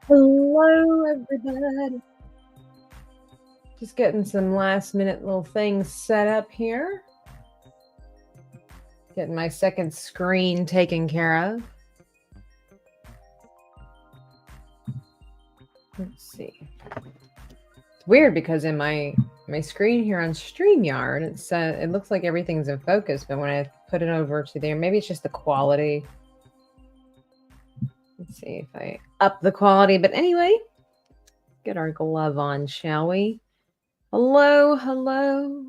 Hello, everybody. Just getting some last minute little things set up here. Getting my second screen taken care of. Let's see. It's weird because in my screen here on StreamYard, it looks like everything's in focus, but when I put it over to there, maybe it's just the quality. Let's see if I up the quality. But anyway, get our glove on, shall we? Hello, hello.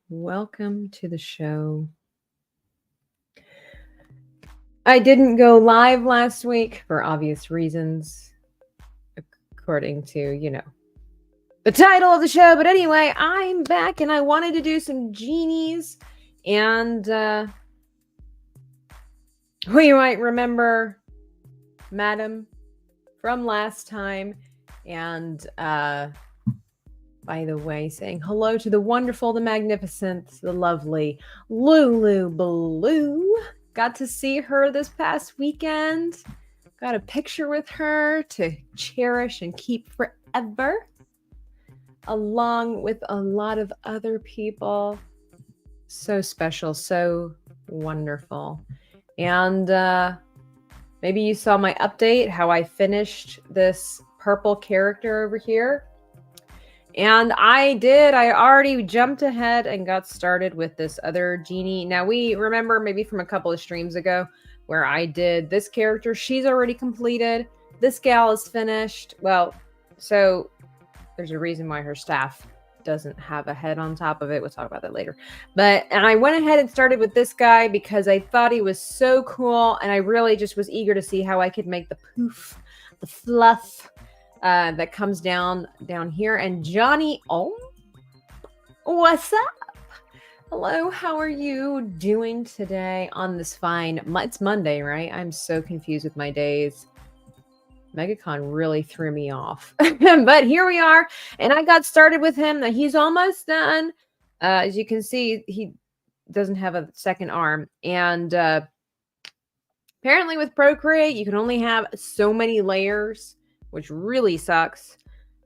Welcome to the show. I didn't go live last week for obvious reasons, according to, the title of the show. But anyway, I'm back and I wanted to do some genies. And we might remember Madam from last time. And by the way, saying hello to the wonderful, the magnificent, the lovely Lulu Blue. Got to see her this past weekend. Got a picture with her to cherish and keep forever, along with a lot of other people. So special, so wonderful. And maybe you saw my update, how I finished this purple character over here. And I already jumped ahead and got started with this other genie. Now, we remember maybe from a couple of streams ago where I did this character. She's already completed. This gal is finished. Well, so there's a reason why her staff doesn't have a head on top of it. We'll talk about that later. And I went ahead and started with this guy because I thought he was so cool. And I really just was eager to see how I could make the poof, the fluff, that comes down here. And Johnny, what's up? Hello, how are you doing today on this fine? It's Monday, right? I'm so confused with my days. Megacon really threw me off. But here we are, and I got started with him. He's almost done. As you can see, he doesn't have a second arm. And apparently with Procreate, you can only have so many layers, which really sucks.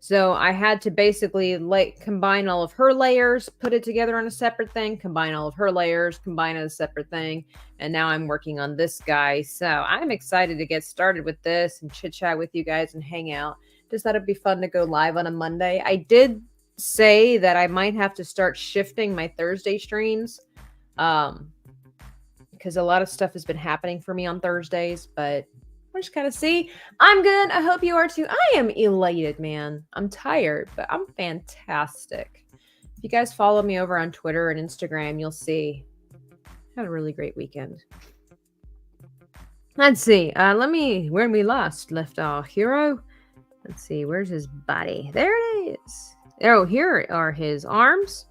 So I had to basically combine all of her layers, put it together on a separate thing, combine all of her layers, combine it as a separate thing. And now I'm working on this guy. So I'm excited to get started with this and chit chat with you guys and hang out. Just thought it'd be fun to go live on a Monday. I did say that I might have to start shifting my Thursday streams, because a lot of stuff has been happening for me on Thursdays, but we're just gotta see. I'm good. I hope you are too. I am elated, man. I'm tired, but I'm fantastic. If you guys follow me over on Twitter and Instagram, you'll see I had a really great weekend. Let's see. Where we left our hero. Let's see. Where's his body? There it is. Oh, here are his arms.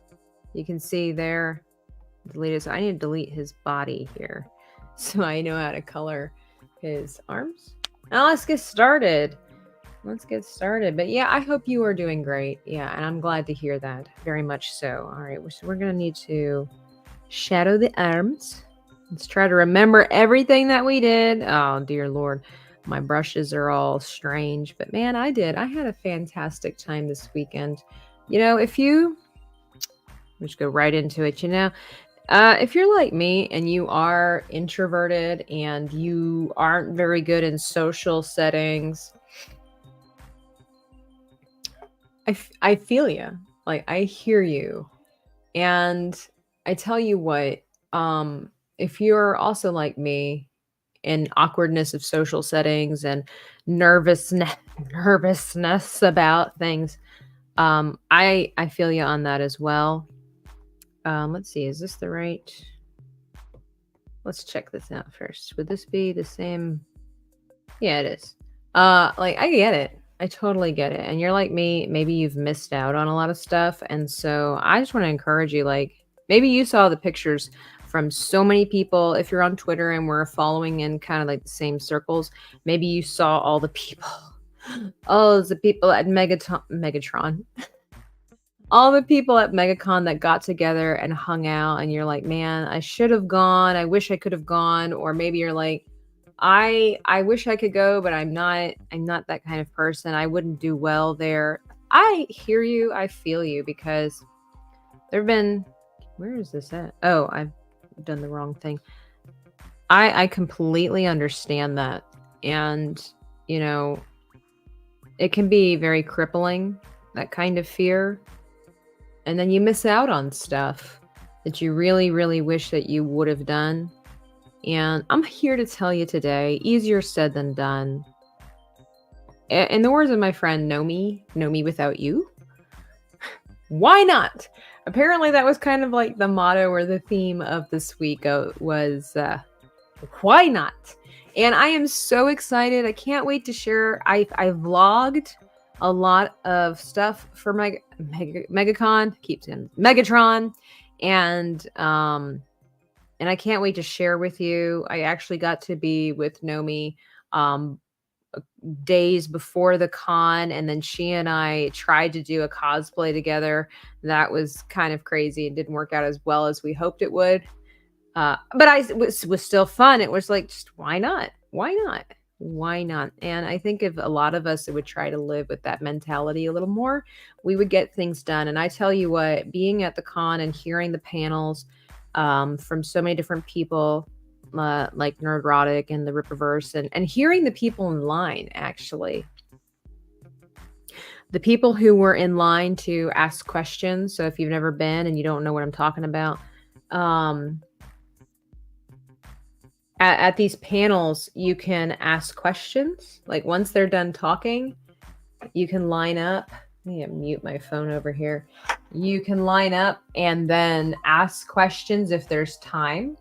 You can see there. Deleted. So I need to delete his body here so I know how to color his arms. Now let's get started. But yeah, I hope you are doing great. Yeah, and I'm glad to hear that. Very much so. All right, so we're gonna need to shadow the arms. Let's try to remember everything that we did. Oh dear Lord, my brushes are all strange, but man, I had a fantastic time this weekend. If you just go right into it, if you're like me and you are introverted and you aren't very good in social settings, I feel you. Like, I hear you. And I tell you what, if you're also like me in awkwardness of social settings and nervousness about things, I feel you on that as well. Let's see, is this the right? Let's check this out first. Would this be the same? Yeah, it is. I get it. I totally get it. And you're like me, maybe you've missed out on a lot of stuff. And so I just want to encourage you, maybe you saw the pictures from so many people. If you're on Twitter and we're following in kind of like the same circles, maybe you saw all the people. Oh, the people at Megatron. All the people at Megacon that got together and hung out, and you're like, man, I should have gone. I wish I could have gone. Or maybe you're like, I wish I could go, but I'm not that kind of person. I wouldn't do well there. I hear you, I feel you, because there've been, where is this at? Oh, I've done the wrong thing. I completely understand that. And, you know, it can be very crippling, that kind of fear. And then you miss out on stuff that you really, really wish that you would have done. And I'm here to tell you today, easier said than done. In the words of my friend know me without you. Why not? Apparently that was kind of like the motto or the theme of this week was why not? And I am so excited. I can't wait to share. I vlogged a lot of stuff for Megacon, keep saying Megatron, and I can't wait to share with you. I actually got to be with Nomi days before the con, and then she and I tried to do a cosplay together. That was kind of crazy. It didn't work out as well as we hoped it would. But it was still fun. It was like, just why not? Why not? Why not? And I think if a lot of us would try to live with that mentality a little more, we would get things done. And I tell you what, being at the con and hearing the panels from so many different people, like Nerdrotic and the Rippaverse, and hearing the people in line, actually. The people who were in line to ask questions. So if you've never been and you don't know what I'm talking about, at these panels, you can ask questions. Like once they're done talking, you can line up. Let me mute my phone over here. You can line up and then ask questions if there's time,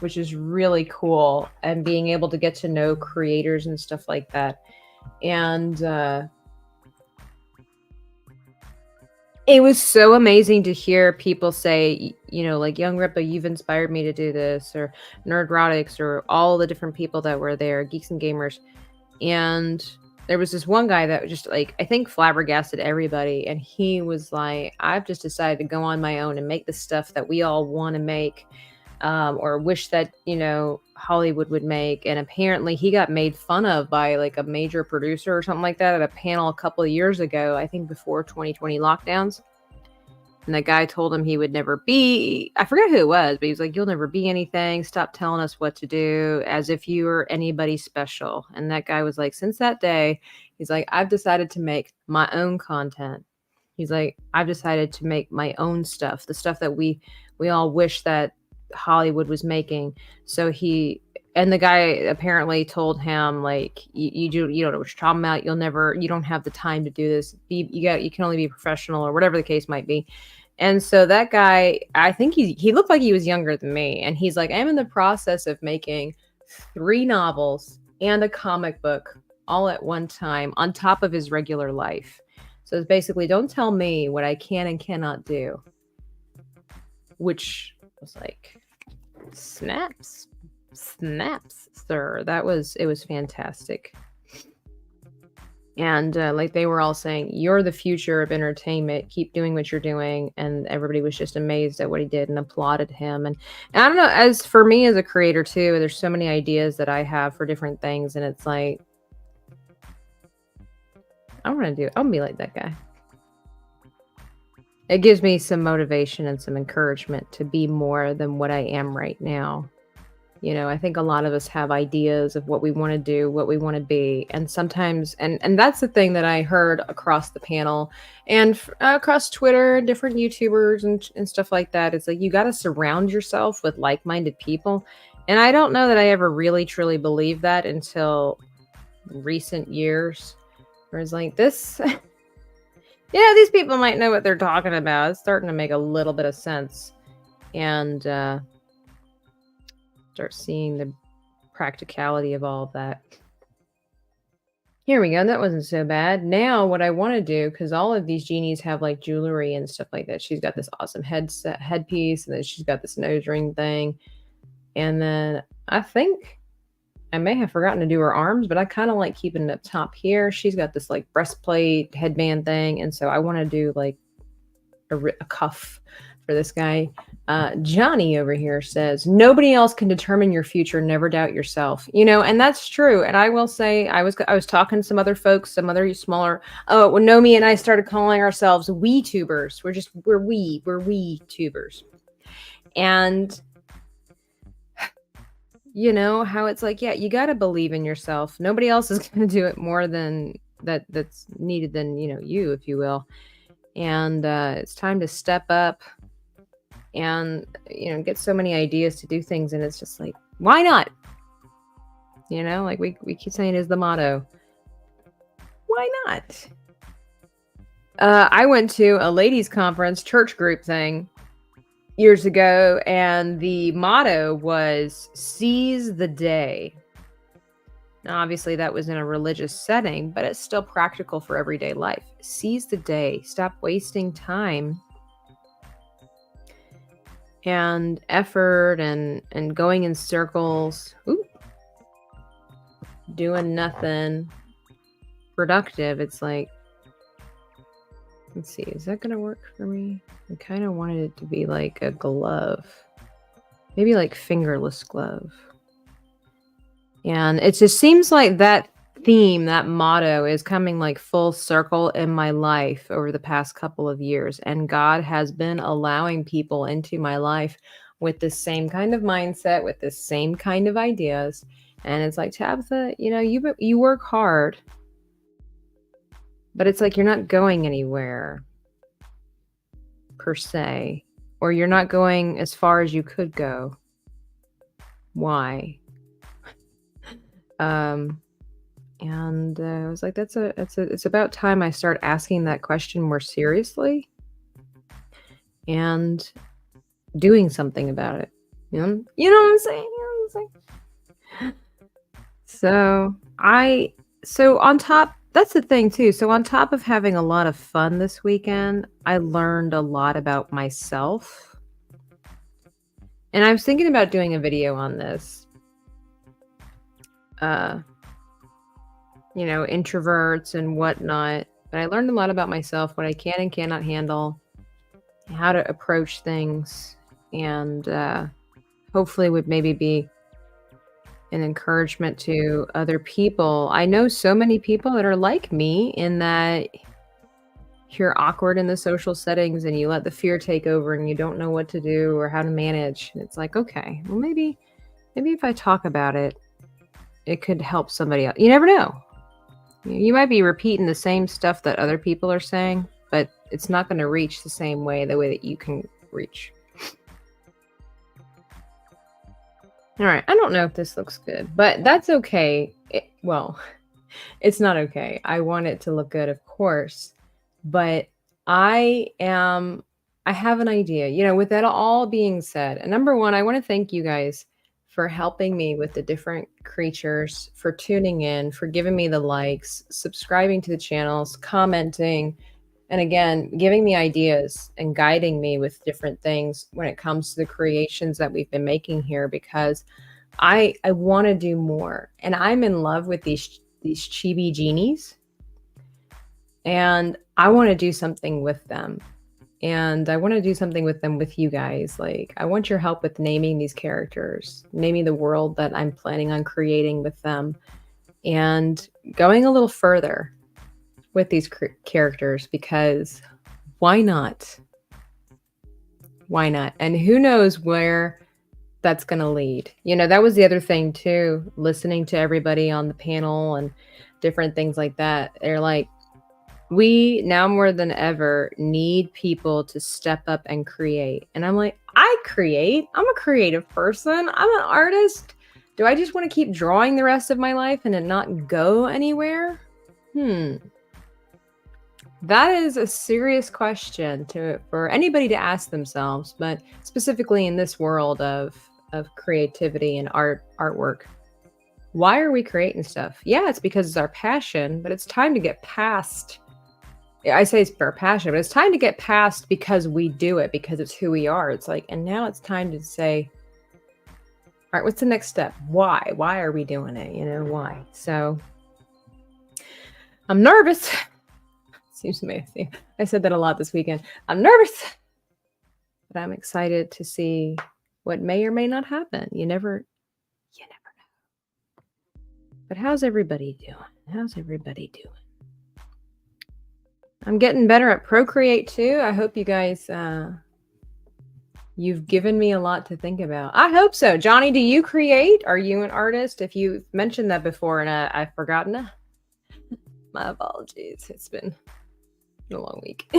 which is really cool. And being able to get to know creators and stuff like that. And it was so amazing to hear people say, you know, like, Young Rippa, you've inspired me to do this, or Nerdrotics, or all the different people that were there, Geeks and Gamers. And there was this one guy that just, like, I think flabbergasted everybody. And he was like, I've just decided to go on my own and make the stuff that we all want to make, or wish that, you know, Hollywood would make. And apparently he got made fun of by like a major producer or something like that at a panel a couple of years ago, I think before 2020 lockdowns. And the guy told him he would never be, I forget who it was, but he was like, you'll never be anything. Stop telling us what to do, as if you were anybody special. And that guy was like, since that day, he's like, I've decided to make my own content. He's like, I've decided to make my own stuff, the stuff that we all wish that Hollywood was making. So and the guy apparently told him, like, you don't know what you're talking about. You don't have the time to do this. You can only be professional, or whatever the case might be. And so that guy, I think he looked like he was younger than me. And he's like, I'm in the process of making 3 novels and a comic book all at one time on top of his regular life. So it's basically, don't tell me what I can and cannot do. Which was like, snaps, sir. It was fantastic. And like they were all saying, you're the future of entertainment. Keep doing what you're doing. And everybody was just amazed at what he did and applauded him. And I don't know, as for me as a creator too, there's so many ideas that I have for different things. And it's like, I'm going to be like that guy. It gives me some motivation and some encouragement to be more than what I am right now. You know, I think a lot of us have ideas of what we want to do, what we want to be. And sometimes, and that's the thing that I heard across the panel and across Twitter, different YouTubers and stuff like that. It's like, you got to surround yourself with like-minded people. And I don't know that I ever really, truly believed that until recent years. Where it's like, this... yeah, these people might know what they're talking about. It's starting to make a little bit of sense. And start seeing the practicality of all of that. Here we go. That wasn't so bad. Now what I want to do, because all of these genies have like jewelry and stuff like that. She's got this awesome headpiece, and then she's got this nose ring thing. And then I think I may have forgotten to do her arms, but I kind of like keeping it up top here. She's got this like breastplate headband thing. And so I want to do like a cuff for this guy. Johnny over here says, nobody else can determine your future. Never doubt yourself. And that's true. And I will say, I was talking to some other folks, some other smaller. Oh, when Nomi and I started calling ourselves we tubers. We're we tubers. And how it's like, yeah, you got to believe in yourself. Nobody else is going to do it more than that's needed than, you, if you will. And it's time to step up and, get so many ideas to do things. And it's just like, why not? Like we keep saying is the motto. Why not? I went to a ladies' conference, church group thing years ago, and the motto was seize the day. Now, obviously, that was in a religious setting, but it's still practical for everyday life. Seize the day. Stop wasting time and effort and going in circles. Doing nothing productive. It's like, let's see, is that going to work for me? I kind of wanted it to be like a glove. Maybe like fingerless glove. And it just seems like that theme, that motto is coming like full circle in my life over the past couple of years. And God has been allowing people into my life with this same kind of mindset, with this same kind of ideas. And it's like, Tabitha, you work hard, but it's like you're not going anywhere per se, or you're not going as far as you could go. Why? And I was like, it's about time I start asking that question more seriously and doing something about it. You know what I'm saying? So on top, that's the thing too. So on top of having a lot of fun this weekend, I learned a lot about myself. And I was thinking about doing a video on this. Introverts and whatnot. But I learned a lot about myself, what I can and cannot handle, how to approach things, and hopefully would maybe be an encouragement to other people. I know so many people that are like me in that you're awkward in the social settings and you let the fear take over and you don't know what to do or how to manage. And it's like, okay, well, maybe if I talk about it, it could help somebody else. You never know. You might be repeating the same stuff that other people are saying, but it's not going to reach the way that you can reach. All right. I don't know if this looks good, but that's okay. It's not okay. I want it to look good, of course, but I have an idea, with that all being said. And number one, I want to thank you guys for helping me with the different creatures, for tuning in, for giving me the likes, subscribing to the channels, commenting, and again, giving me ideas and guiding me with different things when it comes to the creations that we've been making here, because I want to do more. And I'm in love with these chibi genies. And I want to do something with them. And I want to do something with them with you guys. Like, I want your help with naming these characters, naming the world that I'm planning on creating with them, and going a little further with these characters, because why not? Why not? And who knows where that's going to lead. That was the other thing too, listening to everybody on the panel and different things like that. They're like, we now more than ever need people to step up and create. And I'm like, I create. I'm a creative person. I'm an artist. Do I just want to keep drawing the rest of my life and it not go anywhere? That is a serious question for anybody to ask themselves, but specifically in this world of creativity and artwork. Why are we creating stuff? Yeah, it's because it's our passion, but it's time to get past. I say it's our passion, but it's time to get past because we do it, because it's who we are. It's like, and now it's time to say, all right, what's the next step? Why? Why are we doing it? Why? So I'm nervous. Seems amazing. I said that a lot this weekend. I'm nervous. but I'm excited to see what may or may not happen. You never know. But how's everybody doing? I'm getting better at Procreate too. I hope you guys, you've given me a lot to think about. I hope so. Johnny, do you create? Are you an artist? If you mentioned that before and I've forgotten, my apologies. It's been a long week.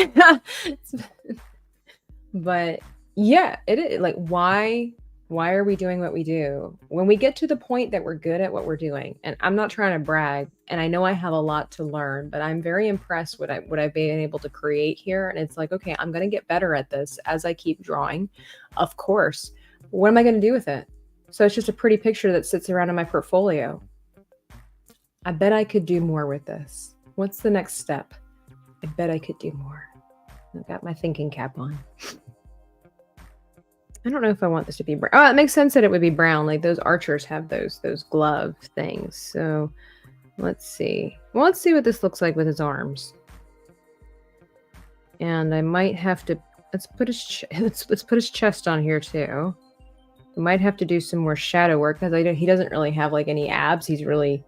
But yeah, it is like, why are we doing what we do? When we get to the point that we're good at what we're doing, and I'm not trying to brag, and I know I have a lot to learn, but I'm very impressed what I've been able to create here. And it's like, okay, I'm going to get better at this as I keep drawing. Of course. What am I going to do with it? So it's just a pretty picture that sits around in my portfolio. I bet I could do more with this. What's the next step? I bet I could do more. I've got my thinking cap on. I don't know if I want this to be brown. Oh, it makes sense that it would be brown. Like those archers have those glove things. So let's see. Well, let's see what this looks like with his arms. And I might have to, let's put his chest on here too. I might have to do some more shadow work because he doesn't really have like any abs. He's really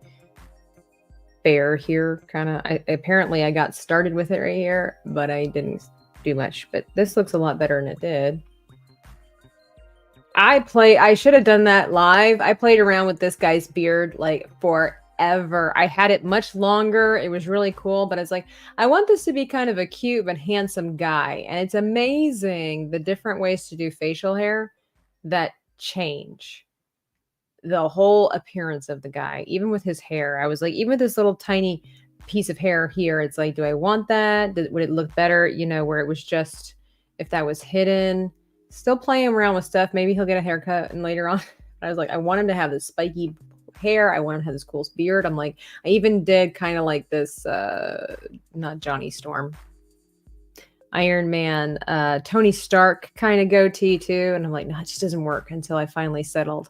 bare here, kind of. Apparently I got started with it right here, but I didn't do much. But this looks a lot better than it did. I should have done that live. I played around with this guy's beard like forever. I had it much longer. It was really cool, but it's like, I want this to be kind of a cute but handsome guy. And it's amazing the different ways to do facial hair that change the whole appearance of the guy. Even with his hair, I was like, even with this little tiny piece of hair here, it's like, do I want that? Would it look better, you know, where it was just, if that was hidden? Still playing around with stuff. Maybe he'll get a haircut and later on. I was like, I want him to have this spiky hair. I want him to have this cool beard. I'm like, I even did kind of like this, not Johnny Storm, Iron Man, Tony Stark kind of goatee too. And I'm like, no, it just doesn't work until I finally settled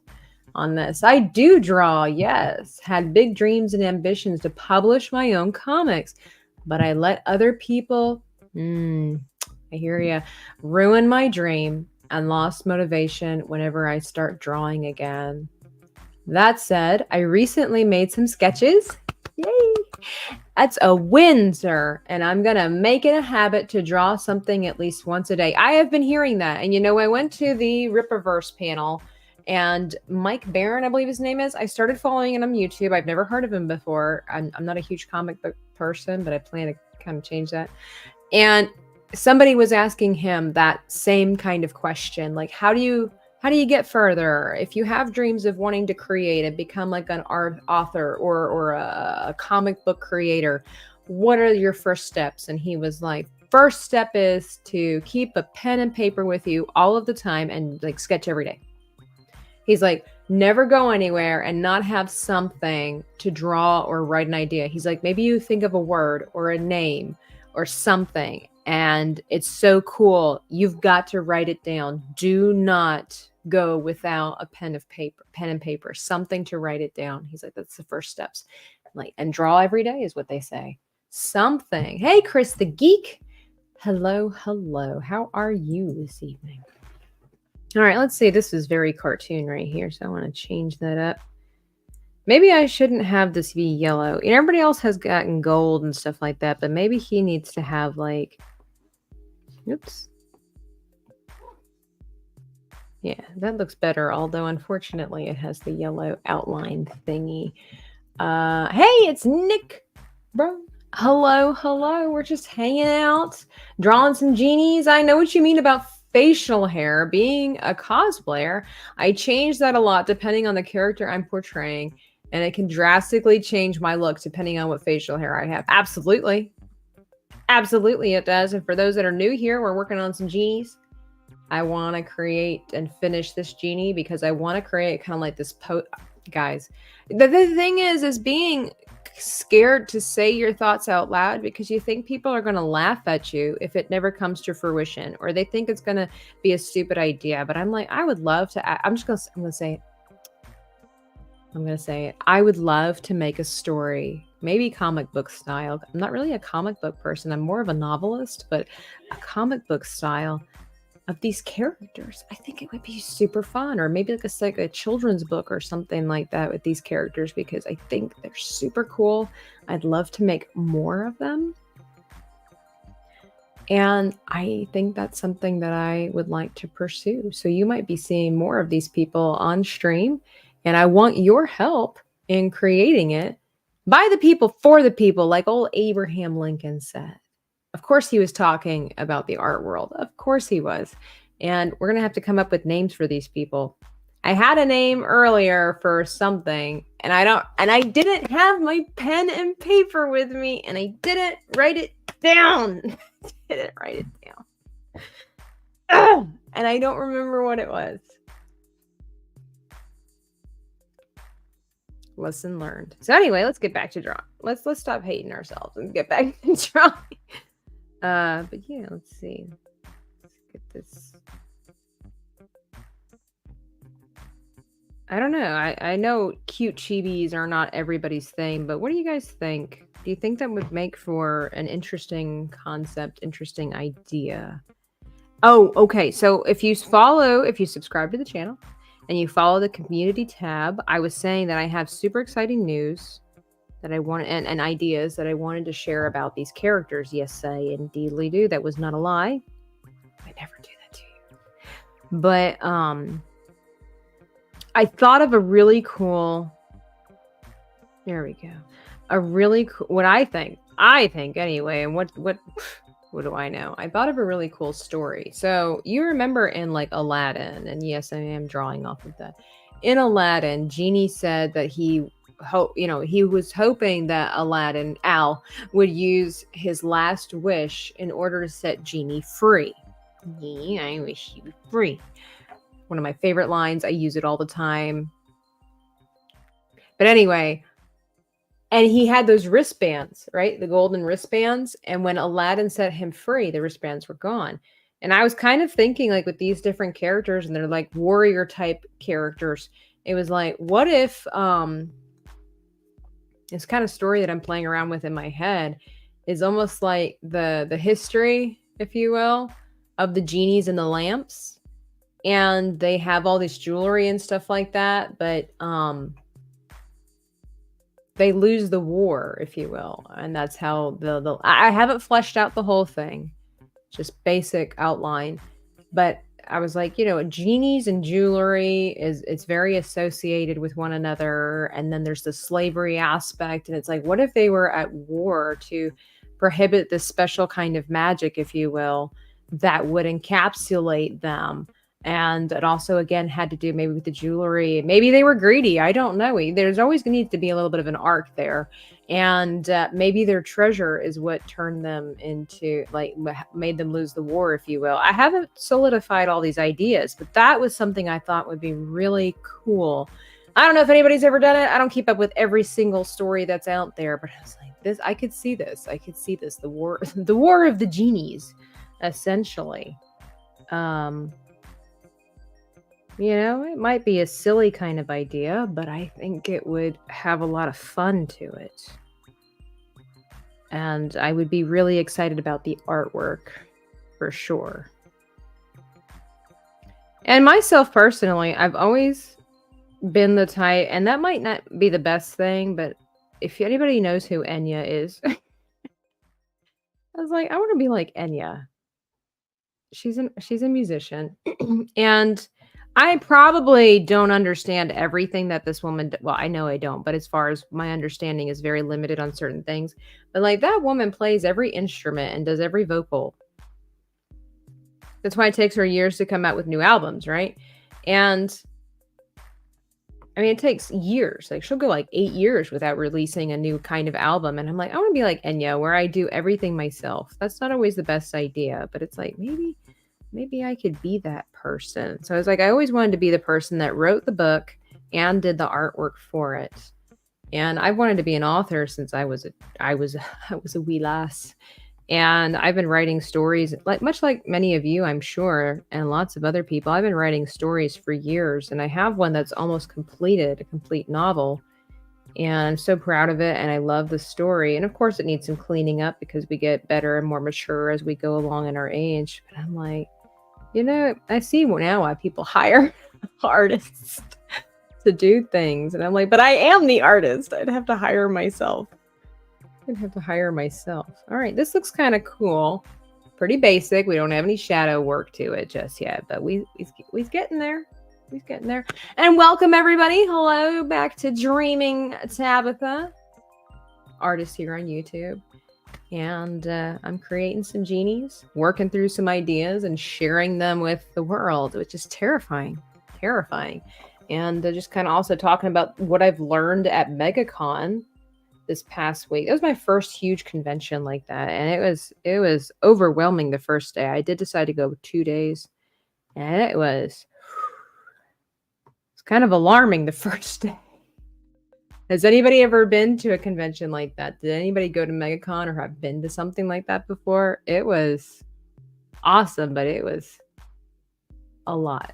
on this. I do draw, yes. Had big dreams and ambitions to publish my own comics, but I let other people, I hear ya, ruin my dream and lost motivation whenever I start drawing again. That said, I recently made some sketches. Yay! That's a win, sir. And I'm going to make it a habit to draw something at least once a day. I have been hearing that. And, you know, I went to the Rippaverse panel and Mike Barron, I believe his name is. I started following him on YouTube. I've never heard of him before. I'm not a huge comic book person, but I plan to kind of change that. And somebody was asking him that same kind of question. Like, how do you get further? If you have dreams of wanting to create and become like an art author or a comic book creator, what are your first steps? And he was like, first step is to keep a pen and paper with you all of the time and like sketch every day. He's like, never go anywhere and not have something to draw or write an idea. He's like, maybe you think of a word or a name or something and it's so cool. You've got to write it down. Do not go without a pen and paper, something to write it down. He's like, that's the first steps. Like, and draw every day is what they say. Something. Hey, Chris the Geek. Hello. How are you this evening? All right, let's see. This is very cartoon right here, so I want to change that up. Maybe I shouldn't have this be yellow. And everybody else has gotten gold and stuff like that, but maybe he needs to have like, oops. Yeah, that looks better, although unfortunately it has the yellow outline thingy. Hey, it's Nick, bro. Hello. We're just hanging out, drawing some genies. I know what you mean about facial hair. Being a cosplayer, I change that a lot depending on the character I'm portraying, and it can drastically change my look depending on what facial hair I have. Absolutely it does. And for those that are new here, we're working on some genies. I want to create and finish this genie because I want to create kind of like this guys. The thing is being scared to say your thoughts out loud because you think people are going to laugh at you if it never comes to fruition, or they think it's going to be a stupid idea. But I'm like, I would love to, I'm going to say it. I would love to make a story, maybe comic book style. I'm not really a comic book person. I'm more of a novelist, but a comic book style of these characters. I think it would be super fun, or maybe like a children's book or something like that with these characters, because I think they're super cool. I'd love to make more of them. And I think that's something that I would like to pursue. So you might be seeing more of these people on stream, and I want your help in creating it by the people for the people, like old Abraham Lincoln said. Of course, he was talking about the art world. Of course, he was. And we're going to have to come up with names for these people. I had a name earlier for something, and I didn't have my pen and paper with me, and I didn't write it down. Didn't write it down. Ugh! And I don't remember what it was. Lesson learned. So anyway, let's get back to drawing. Let's stop hating ourselves and get back to drawing. But yeah, let's see. Let's get this. I don't know. I know cute chibis are not everybody's thing, but what do you guys think? Do you think that would make for an interesting concept, interesting idea? Oh, okay. So if you subscribe to the channel and you follow the community tab, I was saying that I have super exciting news that I want and ideas that I wanted to share about these characters. Yes, I indeedly do. That was not a lie. I never do that to you. But I thought of a really cool. There we go. A really cool. What I think anyway. And what do I know? I thought of a really cool story. So you remember in like Aladdin, and yes, I am drawing off of that. In Aladdin, Genie said that he was hoping that Al would use his last wish in order to set Genie free. Yeah, I wish he was free. One of my favorite lines. I use it all the time. But anyway, and he had those wristbands, right? The golden wristbands. And when Aladdin set him free, the wristbands were gone. And I was kind of thinking, like, with these different characters, and they're like warrior type characters, it was like, what if this kind of story that I'm playing around with in my head is almost like the history, if you will, of the genies and the lamps. And they have all this jewelry and stuff like that, but they lose the war, if you will. And that's how I haven't fleshed out the whole thing, just basic outline. But I was like, genies and jewelry it's very associated with one another. And then there's the slavery aspect. And it's like, what if they were at war to prohibit this special kind of magic, if you will, that would encapsulate them? And it also, again, had to do maybe with the jewelry. Maybe they were greedy. I don't know. There's always going to need to be a little bit of an arc there. And maybe their treasure is what turned them into, like, made them lose the war, if you will. I haven't solidified all these ideas, but that was something I thought would be really cool. I don't know if anybody's ever done it. I don't keep up with every single story that's out there, but I was like, this, I could see this. The war, the war of the genies, essentially. It might be a silly kind of idea, but I think it would have a lot of fun to it. And I would be really excited about the artwork, for sure. And myself personally, I've always been the type, and that might not be the best thing, but if anybody knows who Enya is, I was like, I want to be like Enya. She's a musician. And I probably don't understand everything that this woman, well, I know I don't, but as far as my understanding is very limited on certain things. But like, that woman plays every instrument and does every vocal. That's why it takes her years to come out with new albums, right? And I mean, it takes years. Like, she'll go like 8 years without releasing a new kind of album. And I'm like, I want to be like Enya, where I do everything myself. That's not always the best idea, but it's like, maybe I could be that person. So I was like, I always wanted to be the person that wrote the book and did the artwork for it. And I wanted to be an author since I was a wee lass. And I've been writing stories, much like many of you, I'm sure, and lots of other people. I've been writing stories for years, and I have one that's almost completed, a complete novel. And I'm so proud of it, and I love the story. And of course, it needs some cleaning up because we get better and more mature as we go along in our age. But I'm like, You know, I see now why people hire artists to do things. And I'm like, but I am the artist. I'd have to hire myself. All right, this looks kind of cool. Pretty basic. We don't have any shadow work to it just yet, but we's getting there. He's getting there. And welcome everybody. Hello back to Dreaming Tabitha, artist here on YouTube. And I'm creating some genies, working through some ideas and sharing them with the world, which is terrifying. And just kind of also talking about what I've learned at Megacon this past week. It was my first huge convention like that, and it was overwhelming the first day. I did decide to go 2 days, and it was kind of alarming the first day. Has anybody ever been to a convention like that? Did anybody go to Megacon or have been to something like that before? It was awesome, but it was a lot.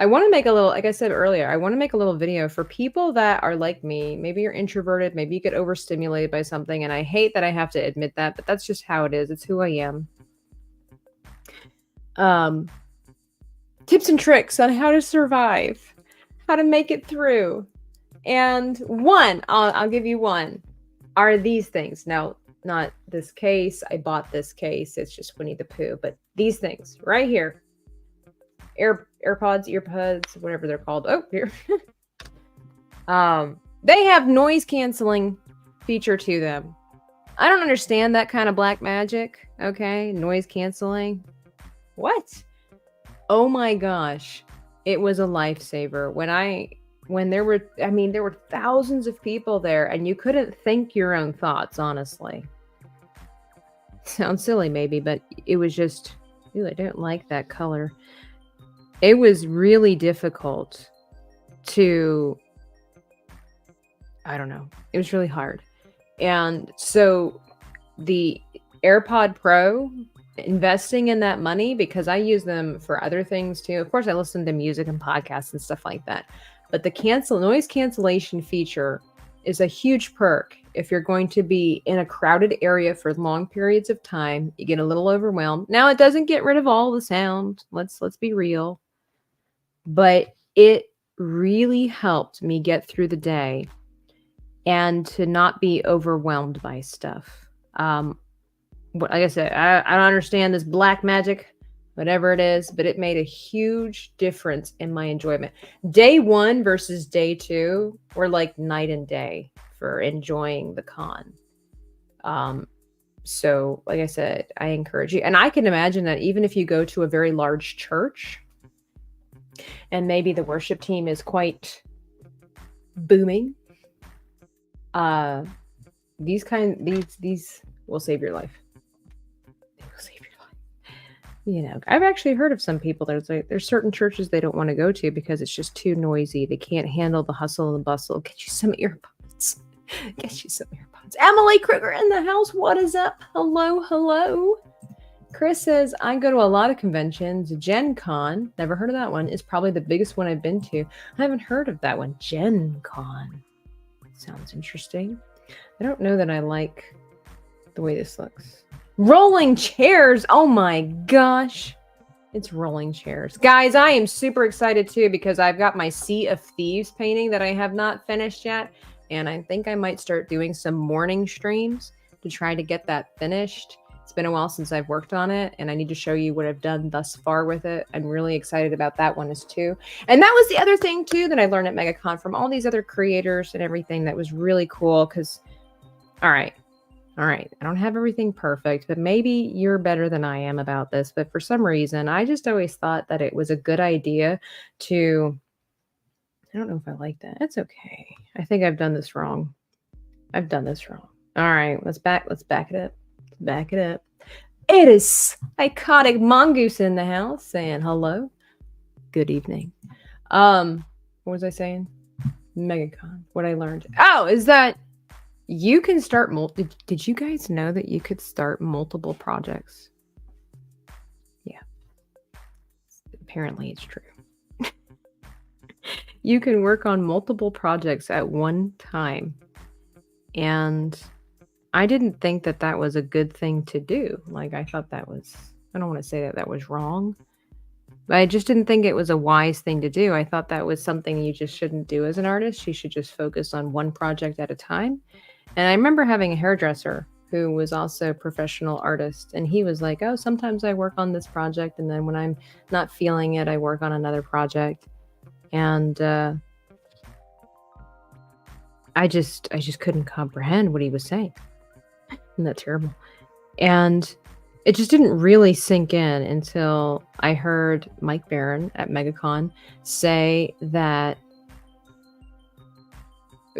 I want to make a little, like I said earlier, I want to make a little video for people that are like me. Maybe you're introverted, maybe you get overstimulated by something, and I hate that I have to admit that, but that's just how it is. It's who I am. Tips and tricks on how to survive, how to make it through. And one, I'll give you one, are these things. Now, not this case. I bought this case. It's just Winnie the Pooh. But these things right here. AirPods, earbuds, whatever they're called. Oh, here. They have noise canceling feature to them. I don't understand that kind of black magic. Okay, noise canceling. What? Oh my gosh. It was a lifesaver. When there were thousands of people there and you couldn't think your own thoughts, honestly. Sounds silly maybe, but it was just, I don't like that color. It was really difficult to, I don't know. It was really hard. And so the AirPod Pro, investing in that money, because I use them for other things too. Of course, I listen to music and podcasts and stuff like that. But the noise cancellation feature is a huge perk if you're going to be in a crowded area for long periods of time. You get a little overwhelmed. Now, it doesn't get rid of all the sound. Let's be real. But it really helped me get through the day and to not be overwhelmed by stuff. Like I said, I don't understand this black magic, whatever it is, but it made a huge difference in my enjoyment. Day 1 versus day 2 were like night and day for enjoying the con. So like I said, I encourage you. And I can imagine that even if you go to a very large church and maybe the worship team is quite booming, these will save your life. You know, I've actually heard of some people there's certain churches they don't want to go to because it's just too noisy. They can't handle the hustle and the bustle. Get you some earbuds. Emily Kruger in the house. What is up? Hello. Chris says, I go to a lot of conventions. Gen Con, never heard of that one, is probably the biggest one I've been to. I haven't heard of that one. Gen Con. Sounds interesting. I don't know that I like the way this looks. Rolling chairs. Oh my gosh. It's rolling chairs. Guys, I am super excited too because I've got my Sea of Thieves painting that I have not finished yet. And I think I might start doing some morning streams to try to get that finished. It's been a while since I've worked on it and I need to show you what I've done thus far with it. I'm really excited about that one too. And that was the other thing too that I learned at Megacon from all these other creators and everything that was really cool because, all right. I don't have everything perfect, but maybe you're better than I am about this. But for some reason, I just always thought that it was a good idea to, I don't know if I like that. It's okay. I think I've done this wrong. All right, let's back it up. It is Psychotic Mongoose in the house saying hello. Good evening. What was I saying? Megacon. What I learned. Oh, is that you can start did you guys know that you could start multiple projects? Yeah. Apparently it's true. You can work on multiple projects at one time. And I didn't think that was a good thing to do. Like, I thought that was I don't want to say that that was wrong, but I just didn't think it was a wise thing to do. I thought that was something you just shouldn't do as an artist. You should just focus on one project at a time. And I remember having a hairdresser who was also a professional artist, and he was like, "Oh, sometimes I work on this project, and then when I'm not feeling it, I work on another project." And I just couldn't comprehend what he was saying. Isn't that terrible? And it just didn't really sink in until I heard Mike Barron at Megacon say that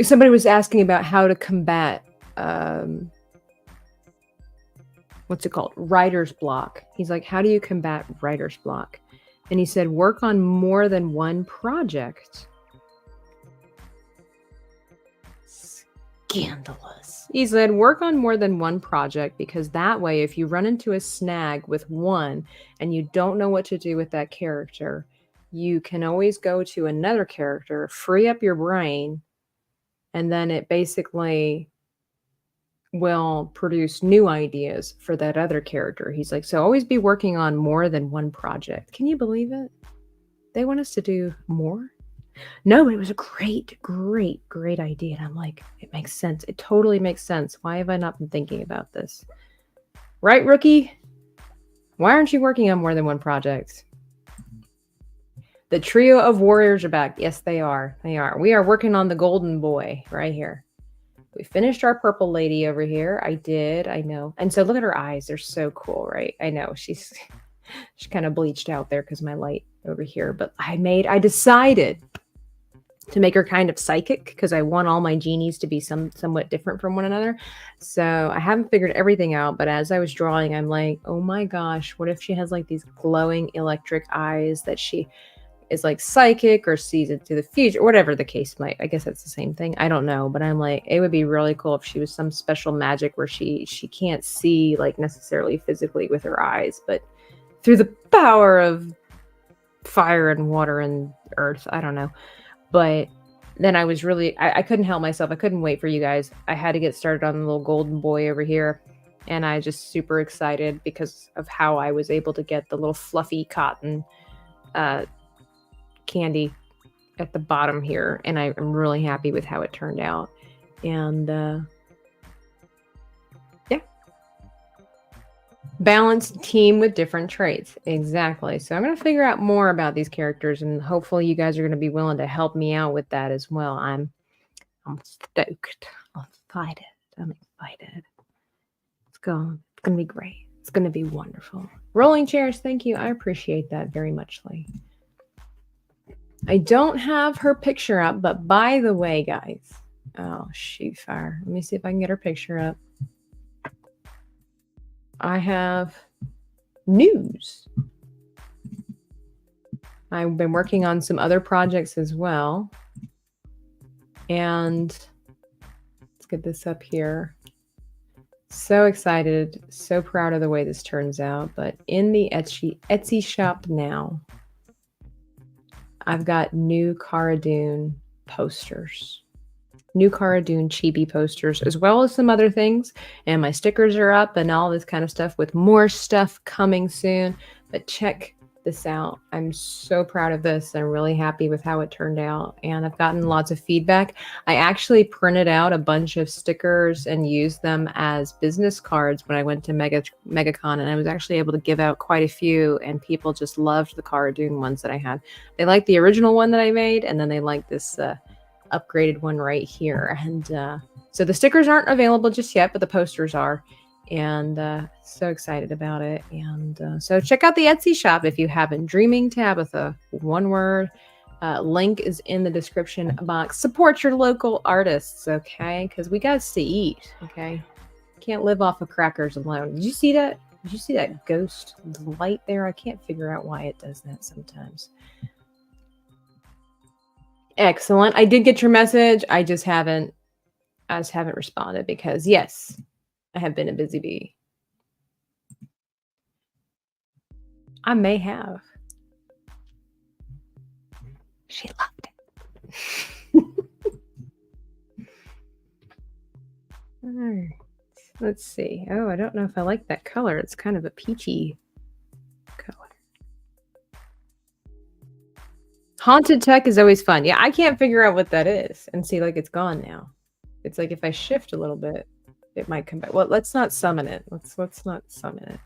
somebody was asking about how to combat what's it called? Writer's block. He's like, how do you combat writer's block? And he said, work on more than one project. Scandalous. He said, work on more than one project, because that way, if you run into a snag with one and you don't know what to do with that character, you can always go to another character, free up your brain, and then it basically will produce new ideas for that other character. He's like, so always be working on more than one project. Can you believe it? They want us to do more? No, but it was a great idea. And I'm like, it makes sense. It totally makes sense. Why have I not been thinking about this? Right, Rookie? Why aren't you working on more than one project? The trio of warriors are back. Yes, they are. They are. We are working on the golden boy right here. We finished our purple lady over here. I did. I know. And so look at her eyes. They're so cool, right? I know. She's kind of bleached out there because my light over here. But I decided to make her kind of psychic because I want all my genies to be somewhat different from one another. So I haven't figured everything out. But as I was drawing, I'm like, oh my gosh, what if she has like these glowing electric eyes that she is like psychic or sees into the future, or whatever the case might. I guess that's the same thing. I don't know, but I'm like, it would be really cool if she was some special magic where she can't see like necessarily physically with her eyes, but through the power of fire and water and earth. I don't know. But then I was really, I couldn't help myself. I couldn't wait for you guys. I had to get started on the little golden boy over here. And I just super excited because of how I was able to get the little fluffy cotton candy at the bottom here, and I'm really happy with how it turned out. And yeah, balanced team with different traits. Exactly. So I'm going to figure out more about these characters, and hopefully you guys are going to be willing to help me out with that as well. I'm stoked. I'm excited. I'm excited. Let's go. It's going to be great. It's going to be wonderful. Rolling chairs. Thank you. I appreciate that very much, Lee. I don't have her picture up, but by the way, guys, oh, shoot fire. Let me see if I can get her picture up. I have news. I've been working on some other projects as well. And let's get this up here. So excited, so proud of the way this turns out. But in the Etsy shop now, I've got new Cara Dune posters. New Cara Dune chibi posters, as well as some other things. And my stickers are up and all this kind of stuff, with more stuff coming soon. But check this out. I'm so proud of this. I'm really happy with how it turned out. And I've gotten lots of feedback. I actually printed out a bunch of stickers and used them as business cards when I went to Megacon. And I was actually able to give out quite a few. And people just loved the Cara Dune ones that I had. They liked the original one that I made. And then they liked this upgraded one right here. And so the stickers aren't available just yet, but the posters are. And so excited about it. And so check out the Etsy shop if you haven't. Dreaming Tabitha, one word. Link is in the description box. Support your local artists, okay? Because we got to eat, okay? Can't live off of crackers alone. Did you see that? Did you see that ghost light there? I can't figure out why it does that sometimes. Excellent. I did get your message. I just haven't responded because, yes, I have been a busy bee. I may have. She loved it. All right. Let's see. Oh, I don't know if I like that color. It's kind of a peachy Haunted tech is always fun. Yeah, I can't figure out what that is. And see, like, it's gone now. It's like if I shift a little bit, it might come back. Well, let's not summon it. Let's not summon it.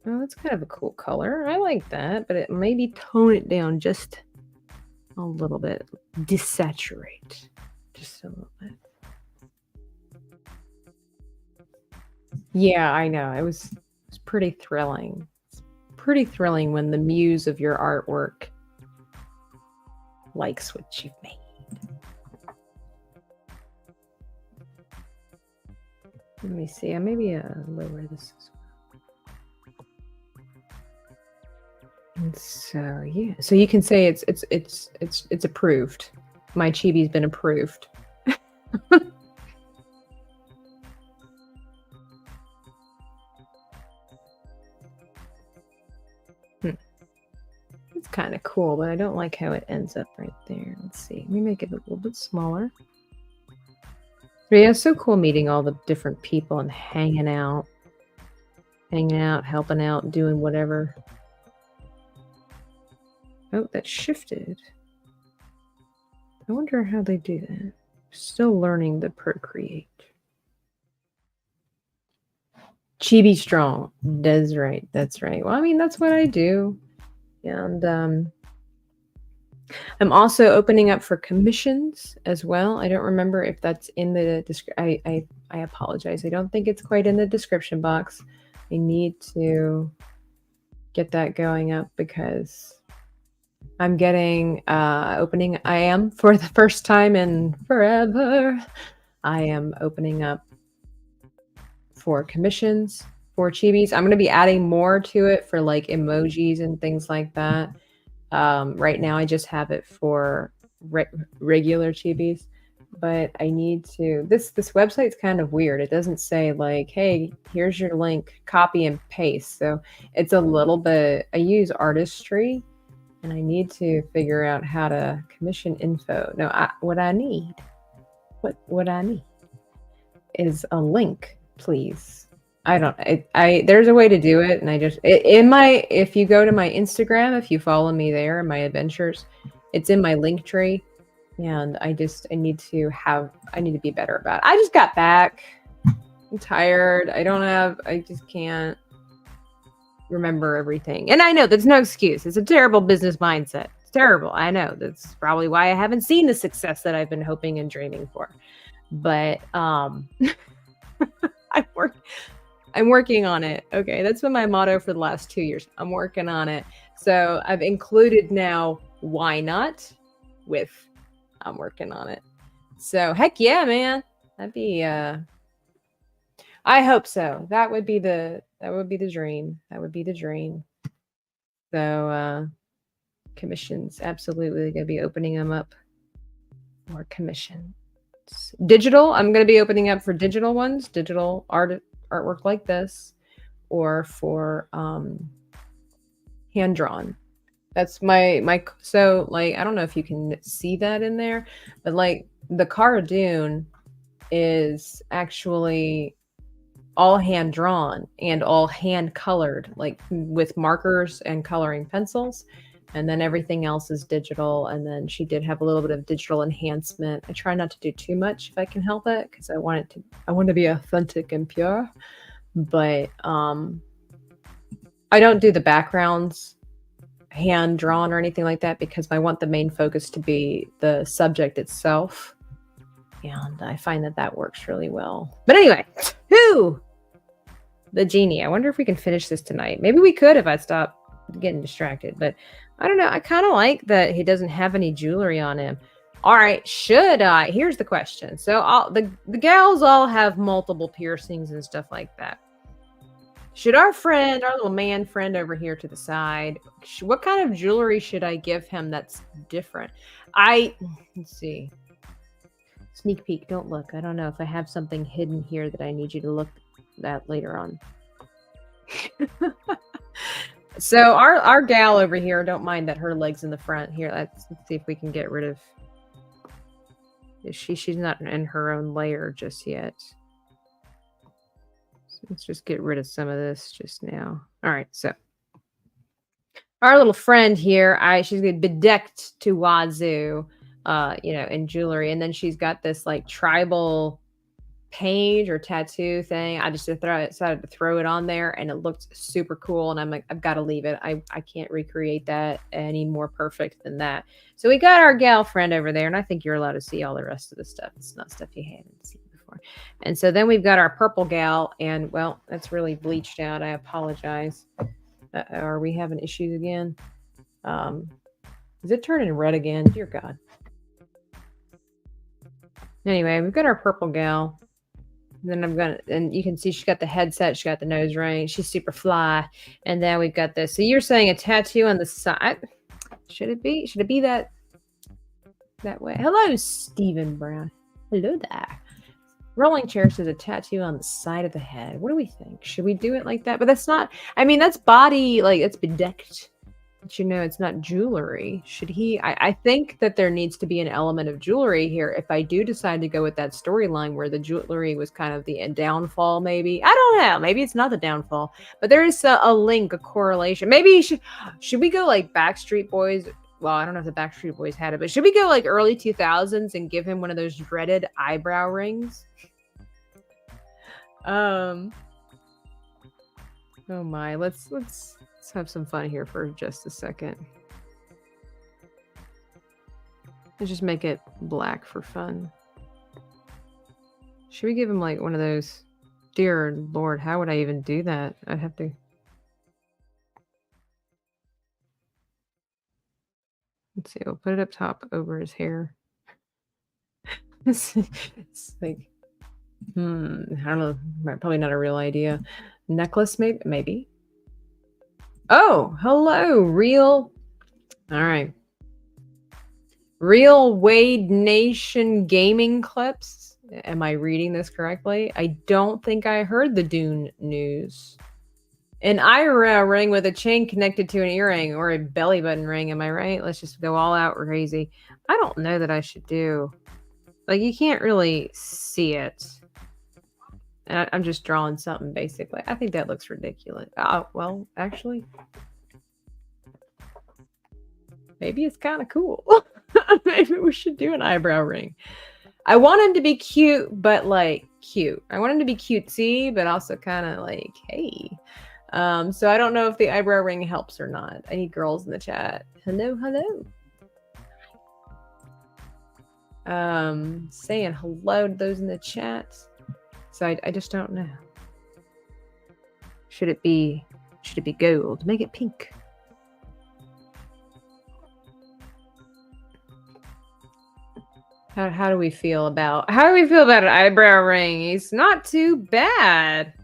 Oh, that's kind of a cool color. I like that, but it maybe tone it down just a little bit. Desaturate. Just a little bit. Yeah, I know. It was pretty thrilling. It's pretty thrilling when the muse of your artwork likes what you've made. Let me see. Maybe lower this as well. And so yeah, so you can say it's approved. My chibi's been approved. It's kind of cool, but I don't like how it ends up right there. Let's see. Let me make it a little bit smaller. But yeah, it's so cool meeting all the different people and hanging out, helping out, doing whatever. Oh, that shifted. I wonder how they do that. Still learning the Procreate. Chibi strong. That's right. That's right. Well, I mean, that's what I do. And I'm also opening up for commissions as well. I don't remember if that's in the description. I apologize. I don't think it's quite in the description box. I need to get that going up because I'm getting opening. I am for the first time in forever. I am opening up for commissions for chibis. I'm going to be adding more to it for like emojis and things like that. Right now, I just have it for regular chibis, but I need to. This website's kind of weird. It doesn't say like, "Hey, here's your link, copy and paste." So it's a little bit. I use Artistry, and I need to figure out how to commission info. No, what I need is a link, please. I don't. There's a way to do it, and I just if you go to my Instagram, if you follow me there in my adventures, it's in my link tree, and I need to be better about it. I just got back. I'm tired. I just can't remember everything, and I know that's no excuse. It's a terrible business mindset. It's terrible. I know that's probably why I haven't seen the success that I've been hoping and dreaming for, but I'm working on it. Okay, that's been my motto for the last 2 years. I'm working on it. So I've included now, why not, with I'm working on it. So heck yeah, man. That'd be I hope so. That would be the dream. That would be the dream. So commissions, absolutely gonna be opening them up. More commissions. Digital, I'm gonna be opening up for digital ones, digital artwork like this, or for hand drawn. That's my so like I don't know if you can see that in there, but like the Cara Dune is actually all hand drawn and all hand colored, like with markers and coloring pencils. And then everything else is digital. And then she did have a little bit of digital enhancement. I try not to do too much if I can help it, because I want to be authentic and pure. But I don't do the backgrounds hand drawn or anything like that, because I want the main focus to be the subject itself. And I find that works really well. But anyway, the genie. I wonder if we can finish this tonight. Maybe we could if I stop getting distracted, but I don't know. I kind of like that he doesn't have any jewelry on him. All right, should I? Here's the question. So the gals all have multiple piercings and stuff like that. Should our little man friend over here to the side, what kind of jewelry should I give him that's different? Let's see. Sneak peek, don't look. I don't know if I have something hidden here that I need you to look at later on. So our gal over here, don't mind that her leg's in the front here. Let's see if we can get rid of. She's not in her own layer just yet. So let's just get rid of some of this just now. All right, so Our little friend here, she's gonna be bedecked to wazoo, in jewelry, and then she's got this like tribal page or tattoo thing. I just decided to throw it on there, and it looked super cool. And I'm like, I've got to leave it. I can't recreate that any more perfect than that. So we got our gal friend over there, and I think you're allowed to see all the rest of the stuff. It's not stuff you haven't seen before. And so then we've got our purple gal, and well, that's really bleached out. I apologize. Are we having issues again? Is it turning red again? Dear God. Anyway, we've got our purple gal. Then and you can see she's got the headset, she's got the nose ring, she's super fly. And then we've got this. So you're saying a tattoo on the side. Should it be that way? Hello, Stephen Brown. Hello there. Rolling chair says a tattoo on the side of the head. What do we think? Should we do it like that? But that's not, I mean, that's body, like it's bedecked. But it's not jewelry. Should he? I think that there needs to be an element of jewelry here. If I do decide to go with that storyline where the jewelry was kind of the downfall, maybe. I don't know. Maybe it's not the downfall. But there is a link, a correlation. Maybe should we go like Backstreet Boys? Well, I don't know if the Backstreet Boys had it, but should we go like early 2000s and give him one of those dreaded eyebrow rings? Oh my, let's have some fun here for just a second. Let's just make it black for fun. Should we give him like one of those? Dear Lord, how would I even do that? I'd have to. Let's see, we'll put it up top over his hair. It's like, I don't know, probably not a real idea. Necklace, maybe. Oh, hello, real. All right. Real Wade Nation Gaming Clips. Am I reading this correctly? I don't think I heard the Dune news. An eyebrow ring with a chain connected to an earring or a belly button ring. Am I right? Let's just go all out crazy. I don't know that I should do. Like, you can't really see it. And I'm just drawing something, basically. I think that looks ridiculous. Oh, well, actually, maybe it's kind of cool. Maybe we should do an eyebrow ring. I want him to be cute, but like cute. I want him to be cutesy, but also kind of like, hey. So I don't know if the eyebrow ring helps or not. I need girls in the chat. Hello. Saying hello to those in the chat. So I just don't know. Should it be gold? Make it pink. How do we feel about an eyebrow ring? He's not too bad.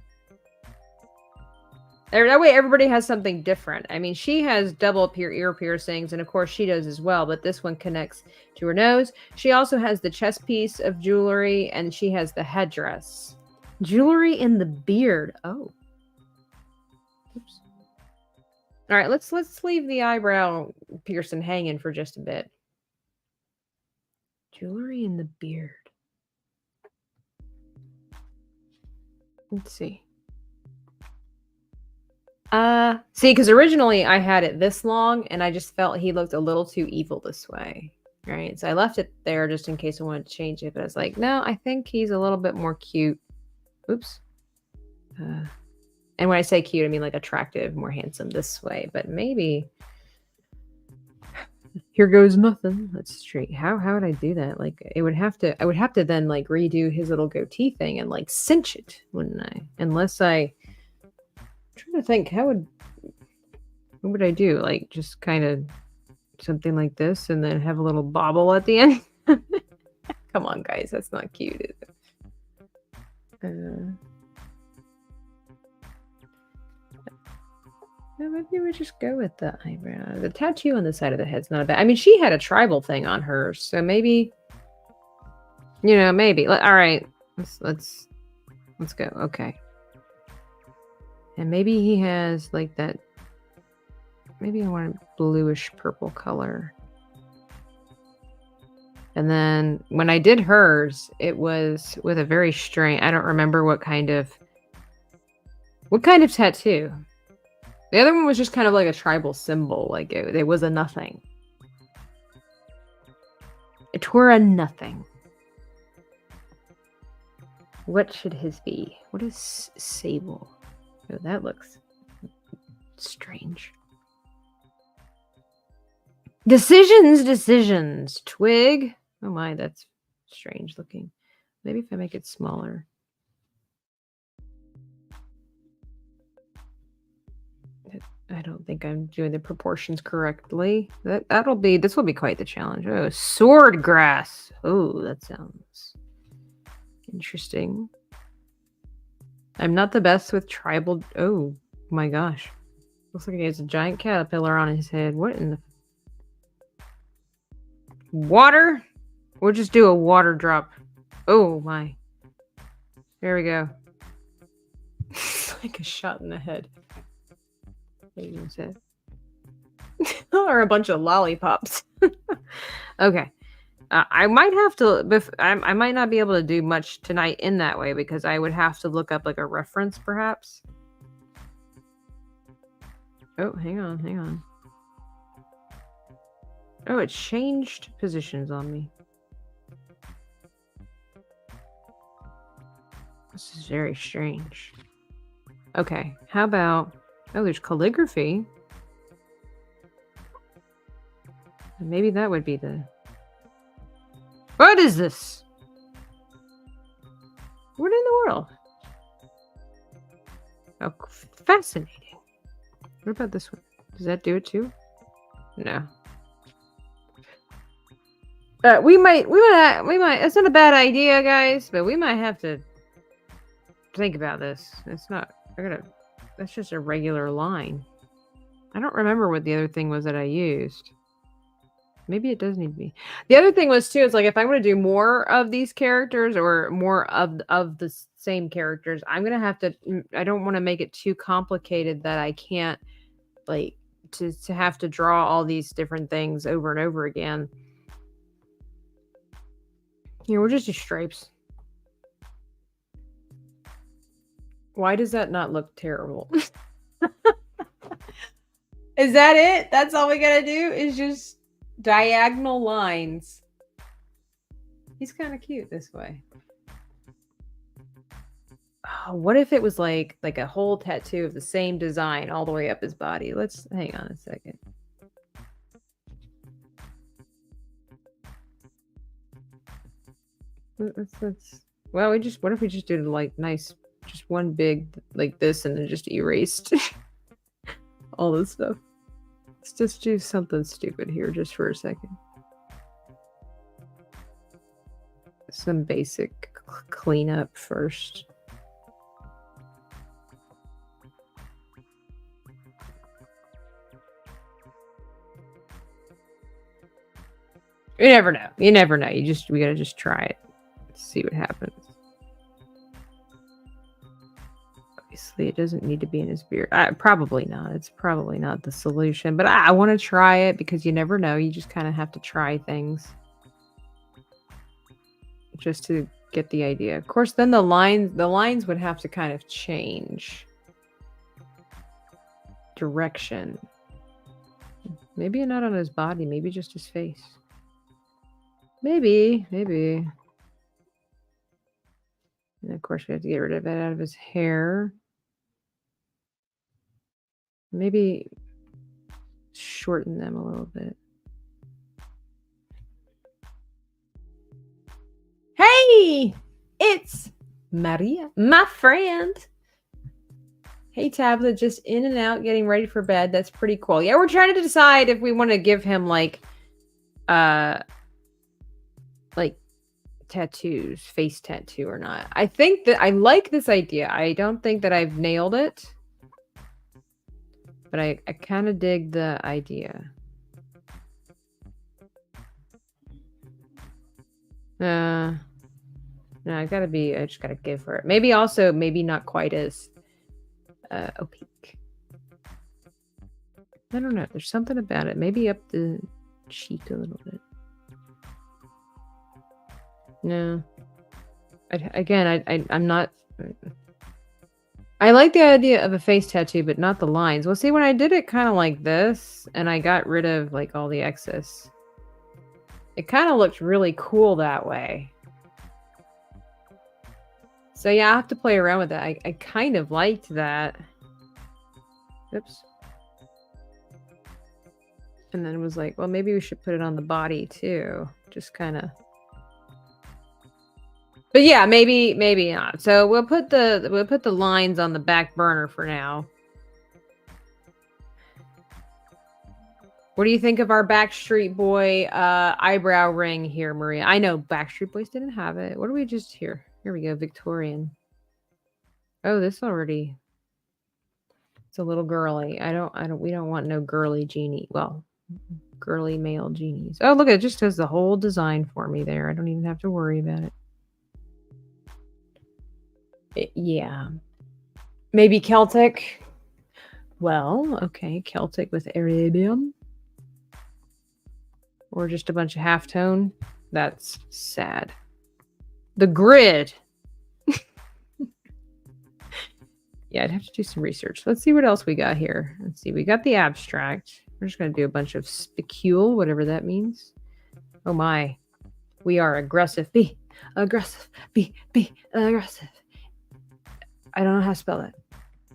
That way everybody has something different. I mean, she has double ear piercings, and of course she does as well, but this one connects to her nose. She also has the chest piece of jewelry, and she has the headdress. Jewelry in the beard. Oh. Oops. All right, let's leave the eyebrow piercing hanging for just a bit. Jewelry in the beard. Let's see. See, because originally I had it this long, and I just felt he looked a little too evil this way, right? So I left it there just in case I wanted to change it, but I was like, no, I think he's a little bit more cute. Oops. And when I say cute, I mean like attractive, more handsome this way, but maybe here goes nothing. Let's straight. How would I do that? Like I would have to then like redo his little goatee thing and like cinch it, wouldn't I? Unless I'm trying to think, what would I do? Like just kind of something like this and then have a little bobble at the end. Come on, guys, that's not cute, is it? Maybe we just go with the eyebrow. The tattoo on the side of the head's not bad. I mean, she had a tribal thing on hers, so maybe, maybe. All right, let's go. Okay, and maybe he has like that. Maybe I want a bluish purple color. And then when I did hers, it was with a very strange. I don't remember what kind of tattoo. The other one was just kind of like a tribal symbol. Like it was a nothing. It were a nothing. What should his be? What is sable? Oh, that looks strange. Decisions. Twig. Oh my, that's strange looking. Maybe if I make it smaller. I don't think I'm doing the proportions correctly. This will be quite the challenge. Oh, sword grass. Oh, that sounds interesting. I'm not the best with tribal. Oh my gosh. Looks like he has a giant caterpillar on his head. What in the water? We'll just do a water drop. Oh my. There we go. It's like a shot in the head. Or a bunch of lollipops. Okay. I might have to. I might not be able to do much tonight in that way because I would have to look up like a reference, perhaps. Oh, hang on. Oh, it changed positions on me. This is very strange. Okay, how about... Oh, there's calligraphy. Maybe that would be the... What is this? What in the world? Oh, fascinating. What about this one? Does that do it too? No. We might. It's not a bad idea, guys, but we might have to think about this. It's not. That's just a regular line. I don't remember what the other thing was that I used. Maybe it does need to be. The other thing was too, is like if I want to do more of these characters or more of the same characters, I'm gonna have to. I don't want to make it too complicated that I can't like to have to draw all these different things over and over again. Here, we'll just do stripes. Why does that not look terrible? Is that it? That's all we gotta do is just diagonal lines. He's kind of cute this way. Oh, what if it was like a whole tattoo of the same design all the way up his body? Let's hang on a second. Well, what if we just did like nice, just one big like this and then just erased all this stuff. Let's just do something stupid here just for a second. Some basic cleanup first. You never know. You never know. We gotta just try it. See what happens. Obviously, it doesn't need to be in his beard. Probably not. It's probably not the solution. But I want to try it because you never know. You just kind of have to try things. Just to get the idea. Of course, then the lines would have to kind of change. Direction. Maybe not on his body. Maybe just his face. Maybe. And of course, we have to get rid of it out of his hair. Maybe shorten them a little bit. Hey! It's Maria, my friend. Hey, Tablet, just in and out, getting ready for bed. That's pretty cool. Yeah, we're trying to decide if we want to give him like tattoos, face tattoo or not. I think that I like this idea. I don't think that I've nailed it, but I kind of dig the idea. No, I just gotta give her it. Maybe not quite as opaque. I don't know. There's something about it. Maybe up the cheek a little bit. No. I'm not... I like the idea of a face tattoo, but not the lines. Well, see, when I did it kind of like this, and I got rid of like all the excess, it kind of looked really cool that way. So yeah, I have to play around with that. I kind of liked that. Oops. And then it was like, well, maybe we should put it on the body too. Just kind of. But yeah, maybe not. So we'll put the lines on the back burner for now. What do you think of our Backstreet Boy eyebrow ring here, Maria? I know Backstreet Boys didn't have it. What do we just here? Here we go, Victorian. Oh, this already. It's a little girly. We don't want no girly genie. Well, girly male genies. Oh, look, it just does the whole design for me there. I don't even have to worry about it. Yeah. Maybe Celtic. Well, okay, Celtic with Arabian. Or just a bunch of halftone. That's sad. The grid. Yeah, I'd have to do some research. Let's see what else we got here. Let's see. We got the abstract. We're just going to do a bunch of spicule, whatever that means. Oh my. We are aggressive. Be aggressive. Be aggressive. I don't know how to spell it.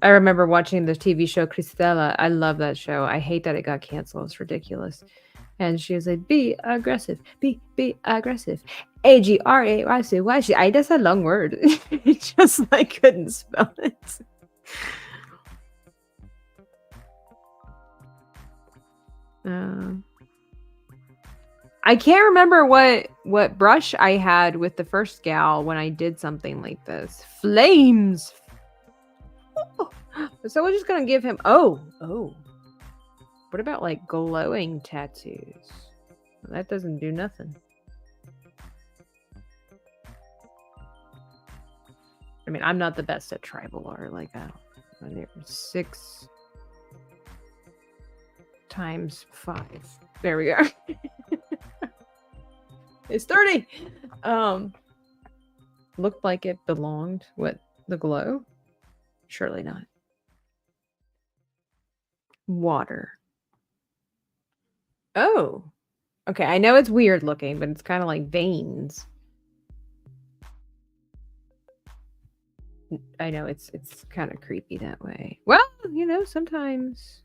I remember watching the TV show Cristela. I love that show. I hate that it got canceled. It's ridiculous. And she was like, be aggressive. Be aggressive. Agraycy. That's a long word. Just like couldn't spell it. I can't remember what brush I had with the first gal when I did something like this. Flames. So we're just gonna give him. Oh. What about like glowing tattoos? That doesn't do nothing. I mean, I'm not the best at tribal art. Like, there's 6 times 5. There we go. It's 30. Looked like it belonged. What? The glow? Surely not. Water. Oh. Okay, I know it's weird looking, but it's kind of like veins. I know it's kind of creepy that way. Well, sometimes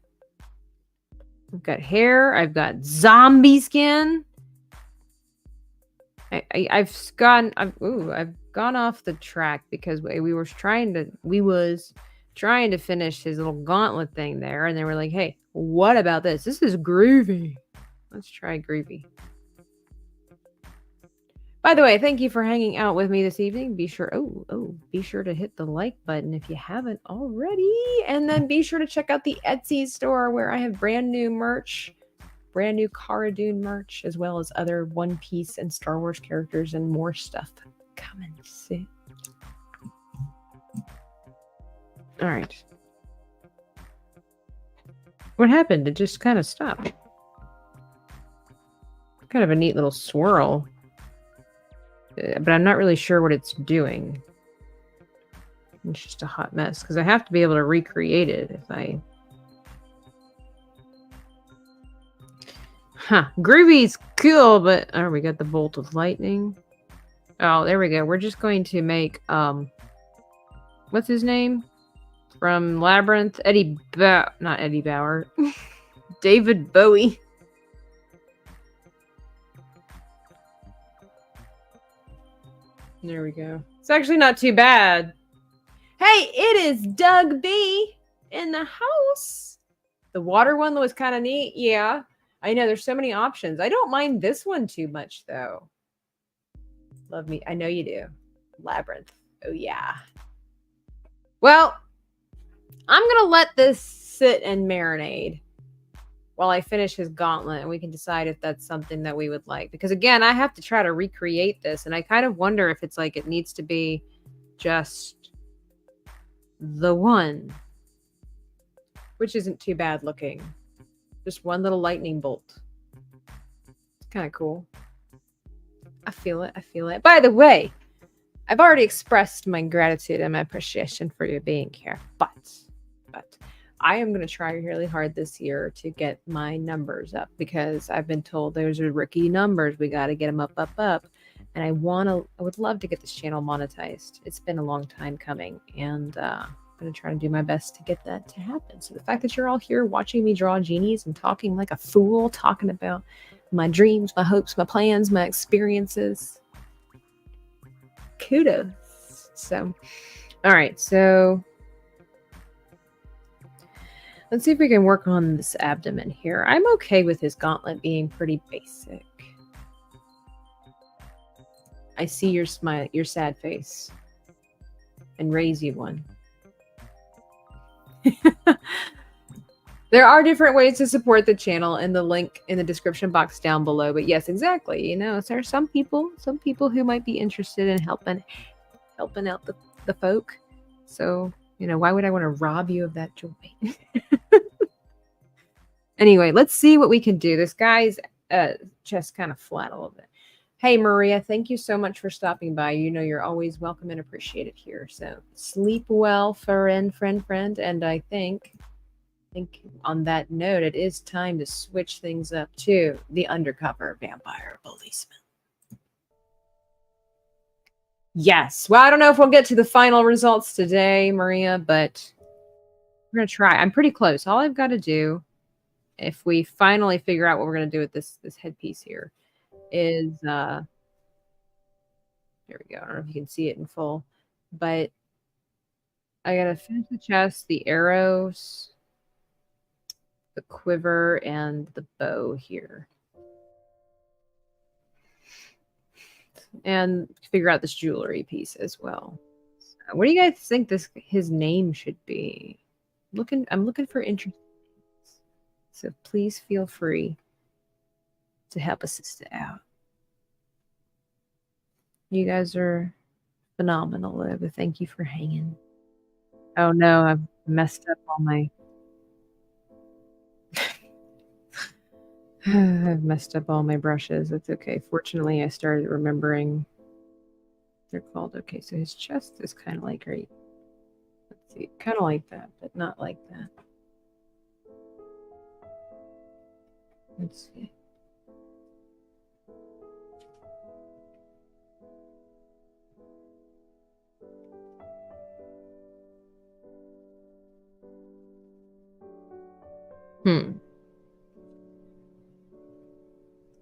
I've got hair. I've got zombie skin. I've gone off the track because we was trying to finish his little gauntlet thing there, and they were like, "Hey, what about this? This is groovy. Let's try groovy." By the way, thank you for hanging out with me this evening. Be sure to hit the like button if you haven't already. And then be sure to check out the Etsy store where I have brand new merch, brand new Cara Dune merch, as well as other One Piece and Star Wars characters and more stuff. Come and see. All right. What happened? It just kind of stopped. Kind of a neat little swirl. But I'm not really sure what it's doing. It's just a hot mess because I have to be able to recreate it if I... Groovy's cool, but... Oh, we got the bolt of lightning. Oh, there we go. We're just going to make... What's his name? From Labyrinth? Not Eddie Bauer. David Bowie. There we go. It's actually not too bad. Hey, it is Doug B in the house. The water one was kind of neat. Yeah, I know there's so many options. I don't mind this one too much, though. Love me. I know you do. Labyrinth. Oh, yeah. Well, I'm going to let this sit and marinate while I finish his gauntlet, and we can decide if that's something that we would like. Because again, I have to try to recreate this, and I kind of wonder if it's like it needs to be just the one, which isn't too bad looking. Just one little lightning bolt. It's kind of cool. I feel it. By the way, I've already expressed my gratitude and my appreciation for you being here, but I am going to try really hard this year to get my numbers up because I've been told those are rookie numbers. We got to get them up. And I would love to get this channel monetized. It's been a long time coming, and I'm going to try to do my best to get that to happen. So the fact that you're all here watching me draw genies and talking like a fool, talking about my dreams, my hopes, my plans, my experiences, kudos. So, all right, so let's see if we can work on this abdomen here. I'm okay with his gauntlet being pretty basic. I see your smile, your sad face, and raise you one. There are different ways to support the channel, and the link in the description box down below. But yes, exactly. You know, there are some people who might be interested in helping out the folk. So, you know, why would I want to rob you of that joy? Anyway, let's see what we can do. This guy's chest kind of flat a little bit. Hey, Maria, thank you so much for stopping by. You know, you're always welcome and appreciated here. So sleep well, friend. And I think on that note, it is time to switch things up to the undercover vampire policeman. Yes. Well, I don't know if we'll get to the final results today, Maria, but we're going to try. I'm pretty close. All I've got to do, if we finally figure out what we're going to do with this headpiece here, is there we go. I don't know if you can see it in full, but I got to finish the chest, the arrows, the quiver, and the bow here. And figure out this jewelry piece as well. So what do you guys think his name should be? I'm looking for interesting names. So please feel free to help us assist out. You guys are phenomenal, but thank you for hanging. Oh no, I've messed up all my I've messed up all my brushes. That's okay. Fortunately, I started remembering they're called. Okay, so his chest is kind of like right. Let's see, kind of like that, but not like that. Let's see.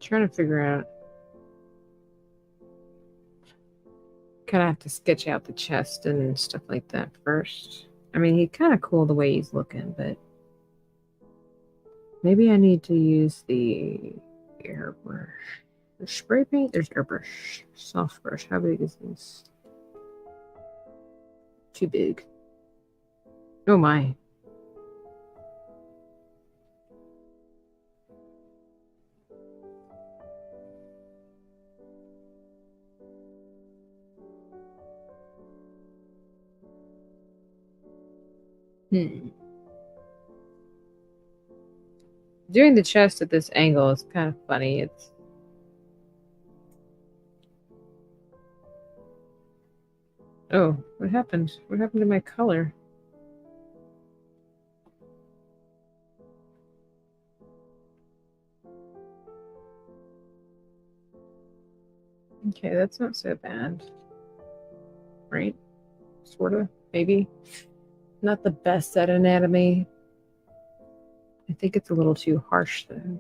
Trying to figure out. Kind of have to sketch out the chest and stuff like that first. I mean, he's kind of cool the way he's looking, but maybe I need to use the airbrush. The spray paint? There's airbrush. Soft brush. How big is this? Too big. Oh my. Doing the chest at this angle is kind of funny. It's oh, what happened? What happened to my color? Okay, that's not so bad. Right? Sort of, maybe. Not the best at anatomy. I think it's a little too harsh, though.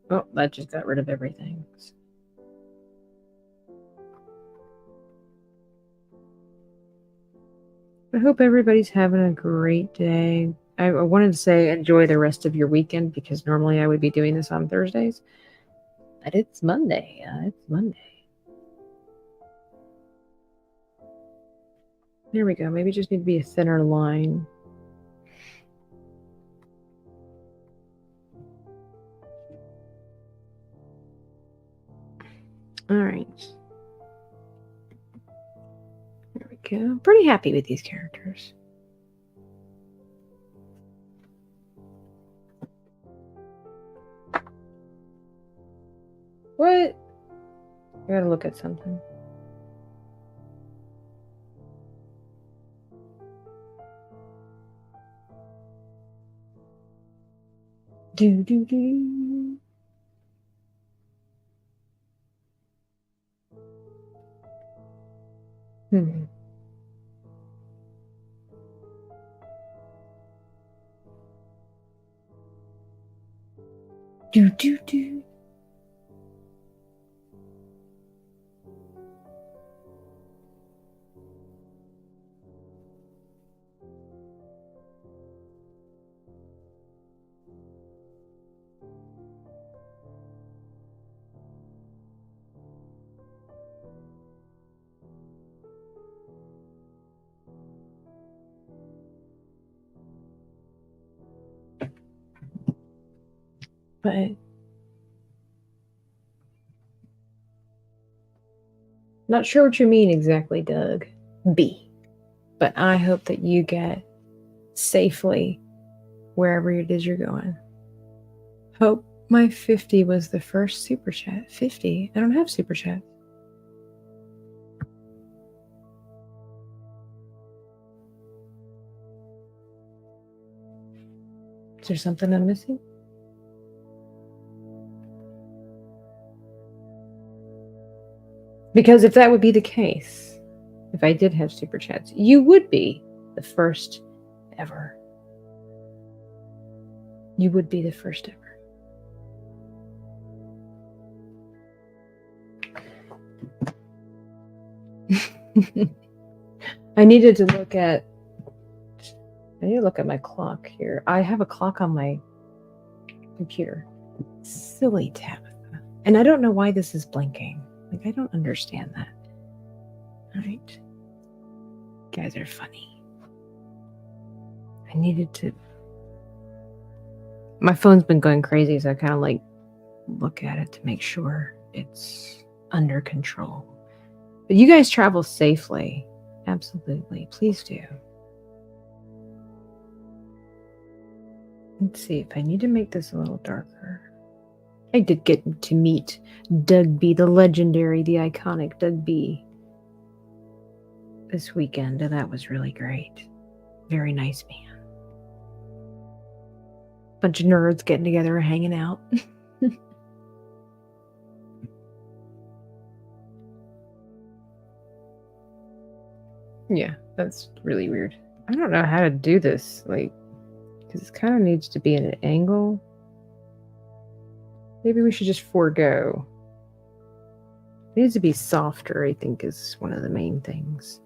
Oh, that just got rid of everything. I hope everybody's having a great day. I wanted to say enjoy the rest of your weekend because normally I would be doing this on Thursdays. But it's Monday. It's Monday. There we go. Maybe just need to be a thinner line. All right. There we go. I'm pretty happy with these characters. What? I gotta look at something. Do do do. Hmm. Do do do. But not sure what you mean exactly, Doug. B. But I hope that you get safely wherever it is you're going. Hope my 50 was the first super chat. 50? I don't have super chat. Is there something I'm missing? Because if that would be the case, if I did have super chats, you would be the first ever. You would be the first ever. I need to look at my clock here. I have a clock on my computer. Silly Tabitha. And I don't know why this is blinking. Like, I don't understand that. All right. You guys are funny. I needed to... My phone's been going crazy, so I kind of like look at it to make sure it's under control. But you guys travel safely. Absolutely. Please do. Let's see if I need to make this a little darker. I did get to meet Doug B, the legendary, the iconic Doug B, this weekend, and that was really great. Very nice man. Bunch of nerds getting together and hanging out. Yeah, that's really weird. I don't know how to do this, like, because it kind of needs to be at an angle. Maybe we should just forego. It needs to be softer, I think, is one of the main things.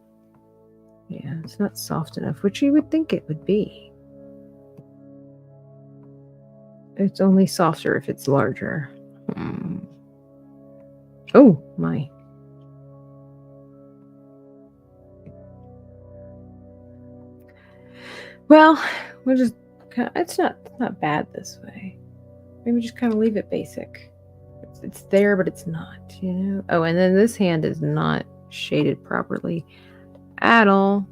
Yeah, it's not soft enough, which you would think it would be. It's only softer if it's larger. Oh, my. Well, we'll just... It's not bad this way. Maybe just kind of leave it basic. It's there, but it's not, you know? Oh, and then this hand is not shaded properly at all.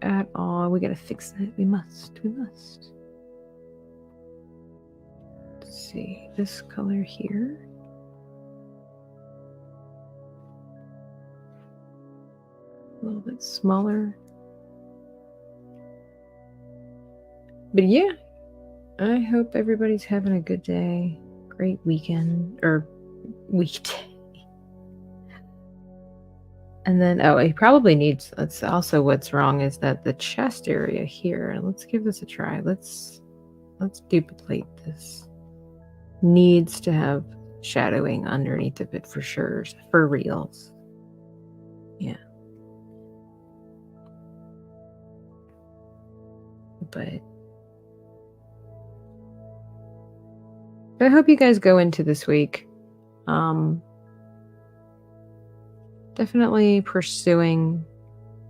At all. We gotta fix that. We must. Let's see. This color here. A little bit smaller. But yeah, I hope everybody's having a good day. Great weekend. Or weekday. And then, oh, he probably needs, that's also what's wrong is that the chest area here, let's give this a try. Let's duplicate this. Needs to have shadowing underneath of it for sure, for reals. Yeah. But I hope you guys go into this week. Definitely pursuing,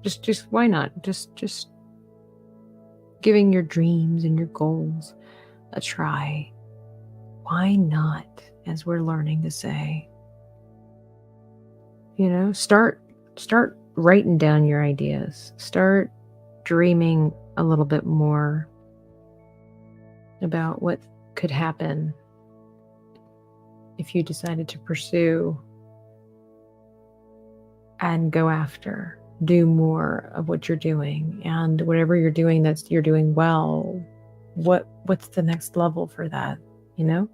just why not? Just giving your dreams and your goals a try. Why not? As we're learning to say, you know, start writing down your ideas. Start dreaming a little bit more about what could happen if you decided to pursue and go after do more of what you're doing, and whatever you're doing you're doing well, what's the next level for that, you know?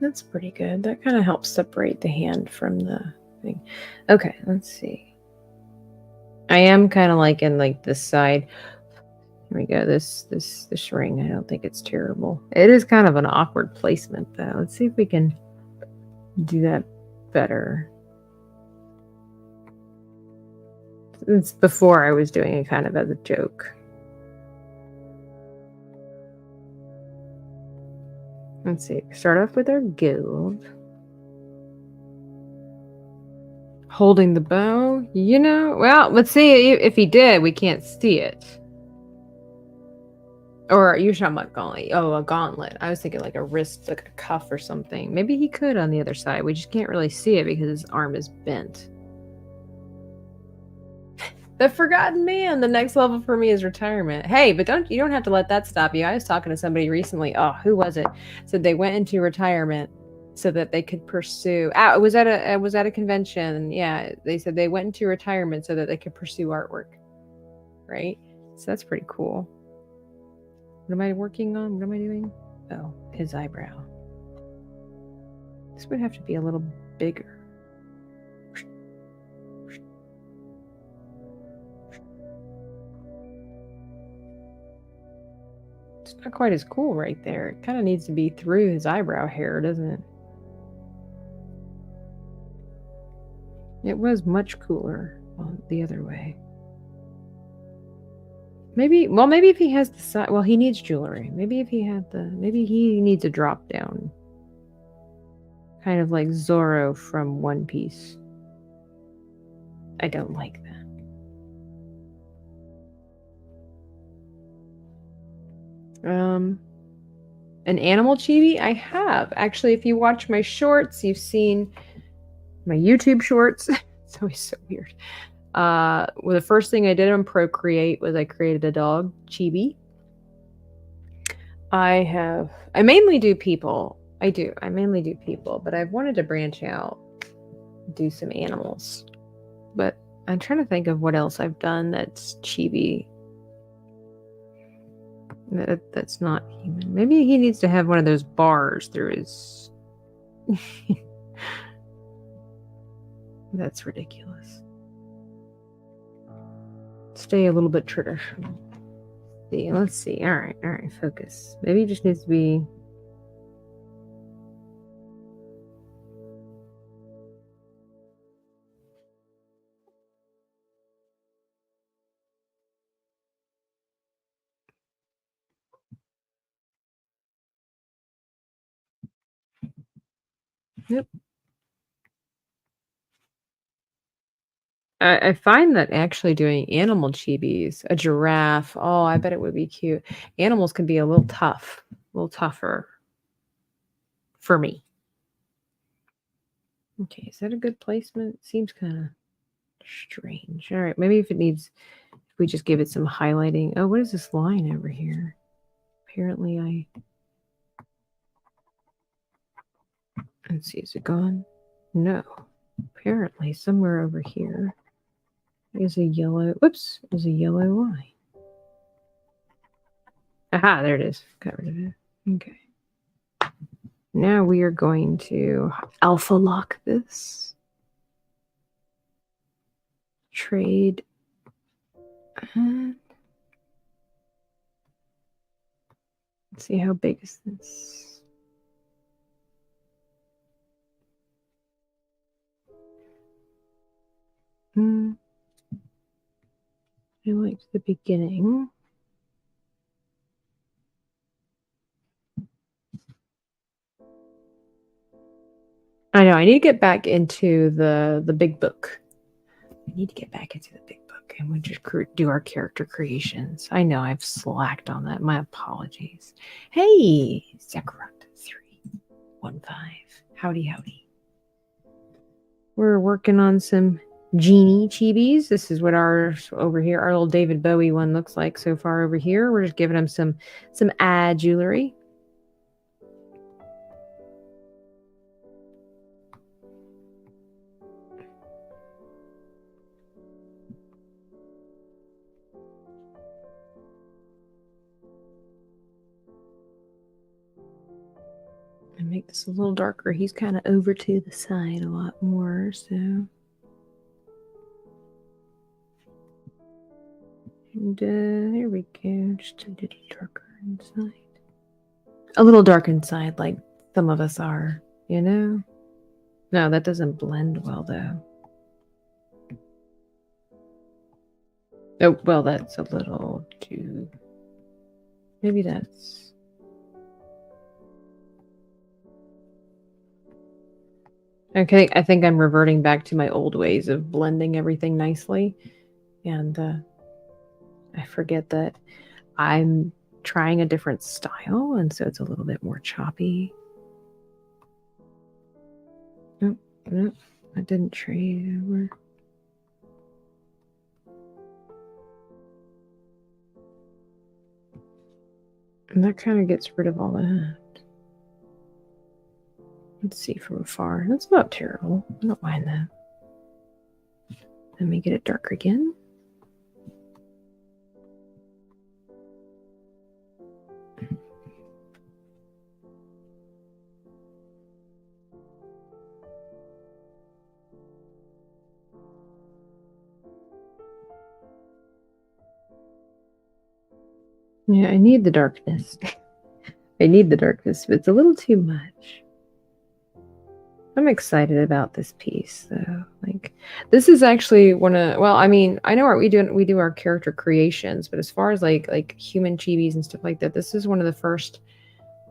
That's pretty good. That kind of helps separate the hand from the thing. Okay, let's see. I am kind of like in like this side. Here we go. This ring. I don't think it's terrible. It is kind of an awkward placement though. Let's see if we can do that better. It's before I was doing it kind of as a joke. Let's see. Start off with our gold. Holding the bow, you know? Well, let's see if he did. We can't see it. Or you're talking about gauntlet. Oh, a gauntlet. I was thinking like a wrist, like a cuff or something. Maybe he could on the other side. We just can't really see it because his arm is bent. The Forgotten Man. The next level for me is retirement. Hey, but you don't have to let that stop you. I was talking to somebody recently. Oh, who was it? Said they went into retirement so that they could pursue. It was at a convention. Yeah, they said they went into retirement so that they could pursue artwork. Right. So that's pretty cool. What am I working on? What am I doing? Oh, his eyebrow. This would have to be a little bigger. It's not quite as cool right there. It kind of needs to be through his eyebrow hair, doesn't it? It was much cooler the other way. Maybe if he has the side, well, he needs jewelry. Maybe if he had maybe he needs a drop down. Kind of like Zorro from One Piece. I don't like that. An animal chibi? I have. Actually, if you watch my shorts, you've seen my YouTube shorts. It's always so weird. Well, the first thing I did on Procreate was I created a dog, Chibi. I mainly do people. I mainly do people, but I've wanted to branch out, do some animals. But I'm trying to think of what else I've done that's chibi. That's not human. Maybe he needs to have one of those bars through his... That's ridiculous. Stay a little bit traditional. Let's see. All right, focus. Maybe it just needs to be... Yep. I find that actually doing animal chibis, a giraffe, oh, I bet it would be cute. Animals can be a little tougher for me. Okay, is that a good placement? Seems kind of strange. All right, maybe if we just give it some highlighting. Oh, what is this line over here? Apparently let's see, is it gone? No. Apparently somewhere over here is a yellow line. Aha, there it is. Got rid of it. Okay. Now we are going to alpha lock this. Trade. Let's see, how big is this? I liked the beginning. I know, I need to get back into the big book. I need to get back into the big book and we just do our character creations. I know I've slacked on that. My apologies. Hey, Zekarat315. Howdy. We're working on some genie chibis. This is what ours over here, our little David Bowie one looks like so far over here. We're just giving him some eye jewelry. make this a little darker. He's kind of over to the side a lot more, so. And there we go. Just a little darker inside. A little dark inside, like some of us are, you know? No, that doesn't blend well, though. Oh, well, that's a little too... Maybe that's... Okay, I think I'm reverting back to my old ways of blending everything nicely. And I forget that I'm trying a different style, and so it's a little bit more choppy. Nope, nope, I didn't trade over. And that kind of gets rid of all that. Let's see from afar. That's not terrible. I don't mind that. Let me get it darker again. Yeah, I need the darkness. I need the darkness, but it's a little too much. I'm excited about this piece, though. Like, this is actually one of, well, I mean, I know we do our character creations, but as far as like human chibis and stuff like that, this is one of the first.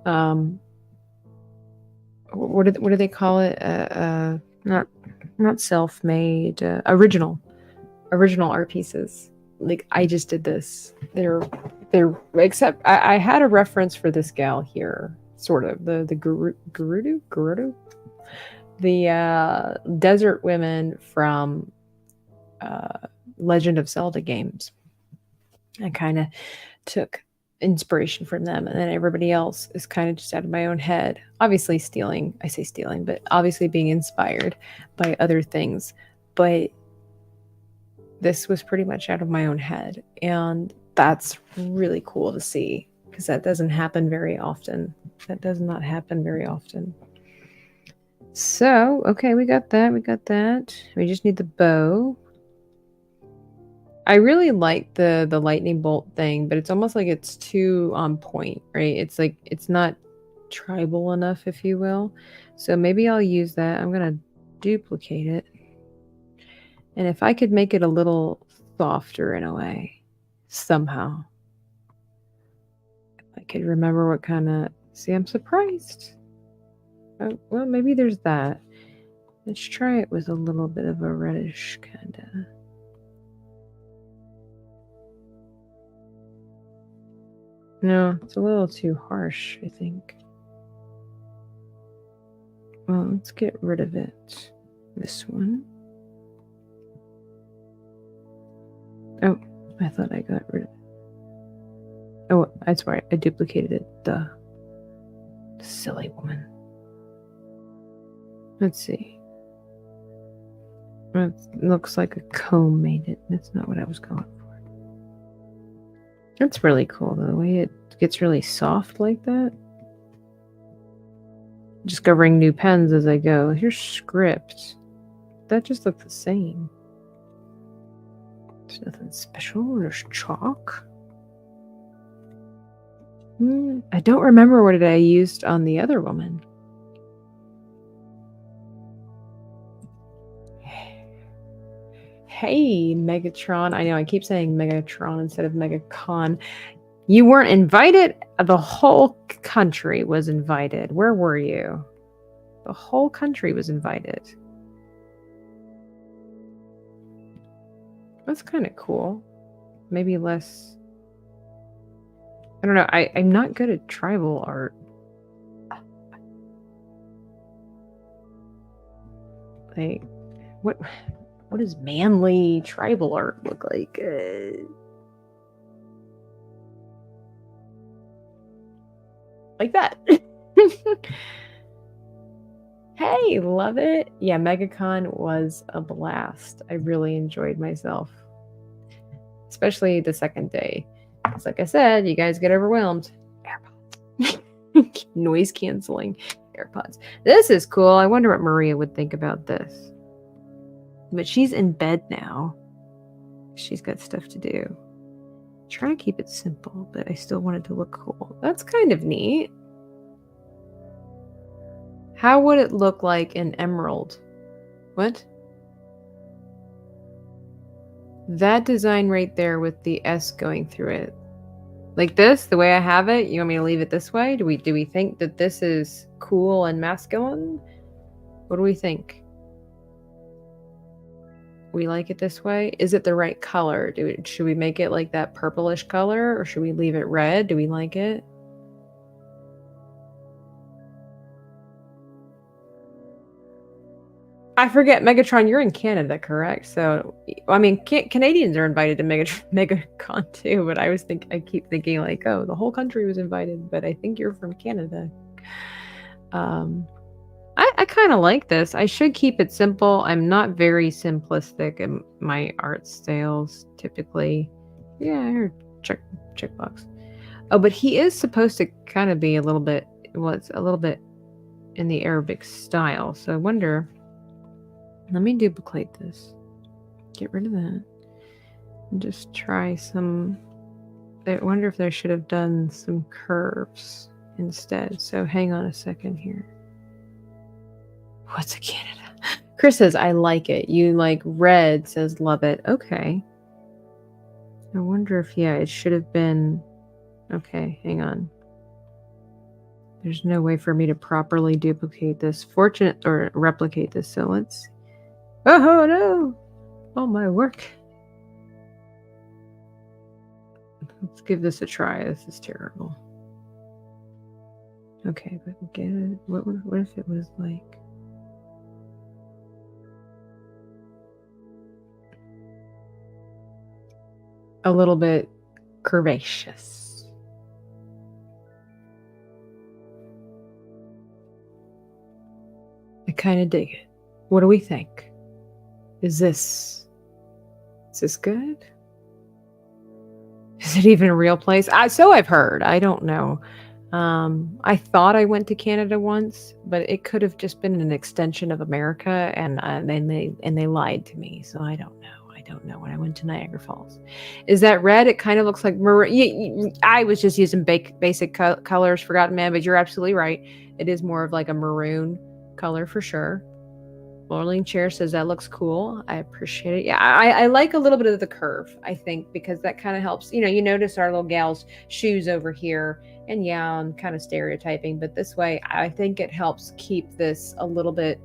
What do they call it? Not self-made, original art pieces. Like, I just did this. They're except I had a reference for this gal here, sort of the Gerudo, the desert women from Legend of Zelda games. I kind of took inspiration from them, and then everybody else is kind of just out of my own head. Obviously stealing, I say stealing, but obviously being inspired by other things. But this was pretty much out of my own head, and that's really cool to see, because that doesn't happen very often. That does not happen very often. So, okay, we got that. We just need the bow. I really like the lightning bolt thing, but it's almost like it's too on point, right? It's like, it's not tribal enough, if you will. So maybe I'll use that. I'm going to duplicate it. And if I could make it a little softer in a way, somehow. If I could remember what kind of... See, I'm surprised. Oh, well, maybe there's that. Let's try it with a little bit of a reddish kind of... No, it's a little too harsh, I think. Well, let's get rid of it. This one. Oh, I thought I got rid of it. Oh, that's right. I duplicated it. The silly woman. Let's see. It looks like a comb made it. That's not what I was going for. That's really cool, though, the way it gets really soft like that. Discovering new pens as I go. Here's script. That just looked the same. There's nothing special. There's chalk. I don't remember what I used on the other woman. Hey, Megatron. I know I keep saying Megatron instead of Megacon. You weren't invited. The whole country was invited. Where were you? The whole country was invited. That's kind of cool. Maybe less... I don't know. I'm not good at tribal art. Like, what does manly tribal art look like? Like that. Hey, love it. Yeah, Megacon was a blast. I really enjoyed myself. Especially the second day. It's like I said, you guys get overwhelmed. AirPods. Noise canceling. AirPods. This is cool. I wonder what Maria would think about this. But she's in bed now. She's got stuff to do. Trying to keep it simple, but I still want it to look cool. That's kind of neat. How would it look like in emerald? What? That design right there with the S going through it. Like this, the way I have it, you want me to leave it this way? Do we think that this is cool and masculine? What do we think? We like it this way? Is it the right color? Should we make it like that purplish color, or should we leave it red? Do we like it? I forget, Megatron, you're in Canada, correct? So, I mean, Canadians are invited to Megacon too, but I keep thinking like, oh, the whole country was invited, but I think you're from Canada. I kind of like this. I should keep it simple. I'm not very simplistic in my art styles typically. Yeah, here, checkbox. Oh, but he is supposed to kind of be a little bit in the Arabic style. So I wonder, let me duplicate this. Get rid of that. And just try some, I wonder if they should have done some curves instead. So hang on a second here. What's a Canada? Chris says, I like it. You like red, says love it. Okay. I wonder if, yeah, it should have been, okay, hang on. There's no way for me to properly duplicate this, or replicate this. So let's, oh no, all my work. Let's give this a try. This is terrible. Okay, but get it. What if it was like, a little bit curvaceous? I kind of dig it. What do we think? Is this good? Is it even a real place? So I've heard. I don't know. I thought I went to Canada once, but it could have just been an extension of America, and they lied to me. So I don't know. When I went to Niagara Falls. Is that red? It kind of looks like maroon. I was just using basic colors, Forgotten Man, but you're absolutely right. It is more of like a maroon color for sure. Rolling Chair says that looks cool. I appreciate it. Yeah, I like a little bit of the curve, I think, because that kind of helps. You notice our little gal's shoes over here. And yeah, I'm kind of stereotyping, but this way, I think it helps keep this a little bit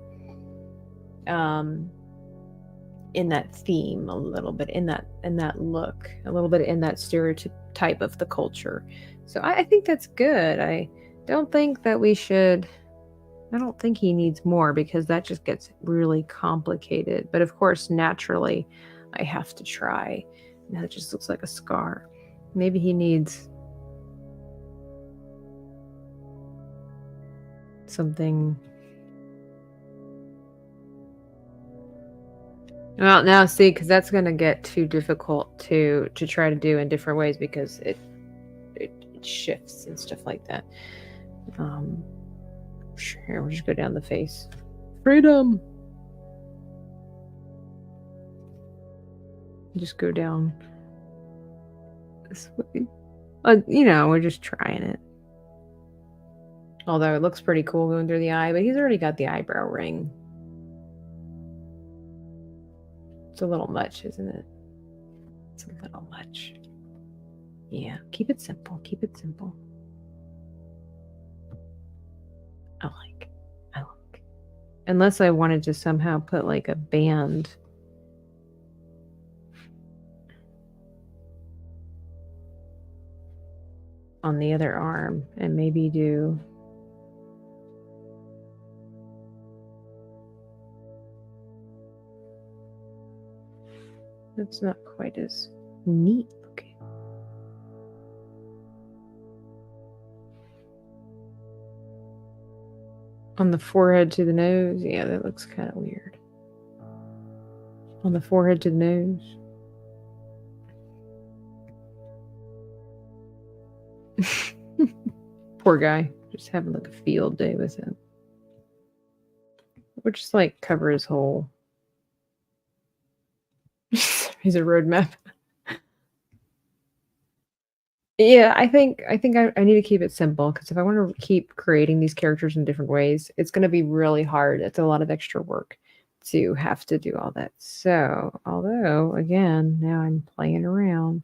in that theme, a little bit in that look, a little bit in that stereotype of the culture. So I think that's good. I don't think that we should, I don't think he needs more, because that just gets really complicated. But of course, naturally, I have to try. Now it just looks like a scar. Maybe he needs something. Well, now see, because that's going to get too difficult to try to do in different ways, because it shifts and stuff like that. Here, we'll just go down the face. Freedom. Just go down this way. We're just trying it. Although it looks pretty cool going through the eye, but he's already got the eyebrow ring. It's a little much, isn't it? It's a little much. Yeah, keep it simple. Keep it simple. I like. Unless I wanted to somehow put like a band. On the other arm, and maybe do that's not quite as neat looking. On the forehead to the nose, yeah, that looks kind of weird. On the forehead to the nose. Poor guy, just having like a field day with him. We'll just like cover his whole. He's a roadmap. Yeah, I need to keep it simple because if I want to keep creating these characters in different ways, it's going to be really hard. It's a lot of extra work to have to do all that. So, although again, now I'm playing around.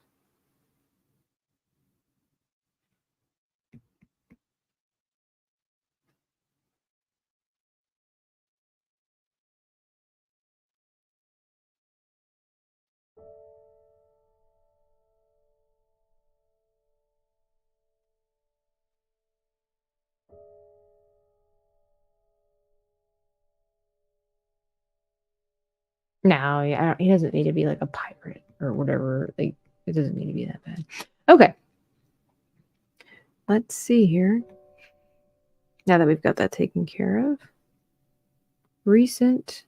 No, yeah, he doesn't need to be like a pirate or whatever. Like, it doesn't need to be that bad. Okay. Let's see here. Now that we've got that taken care of. Recent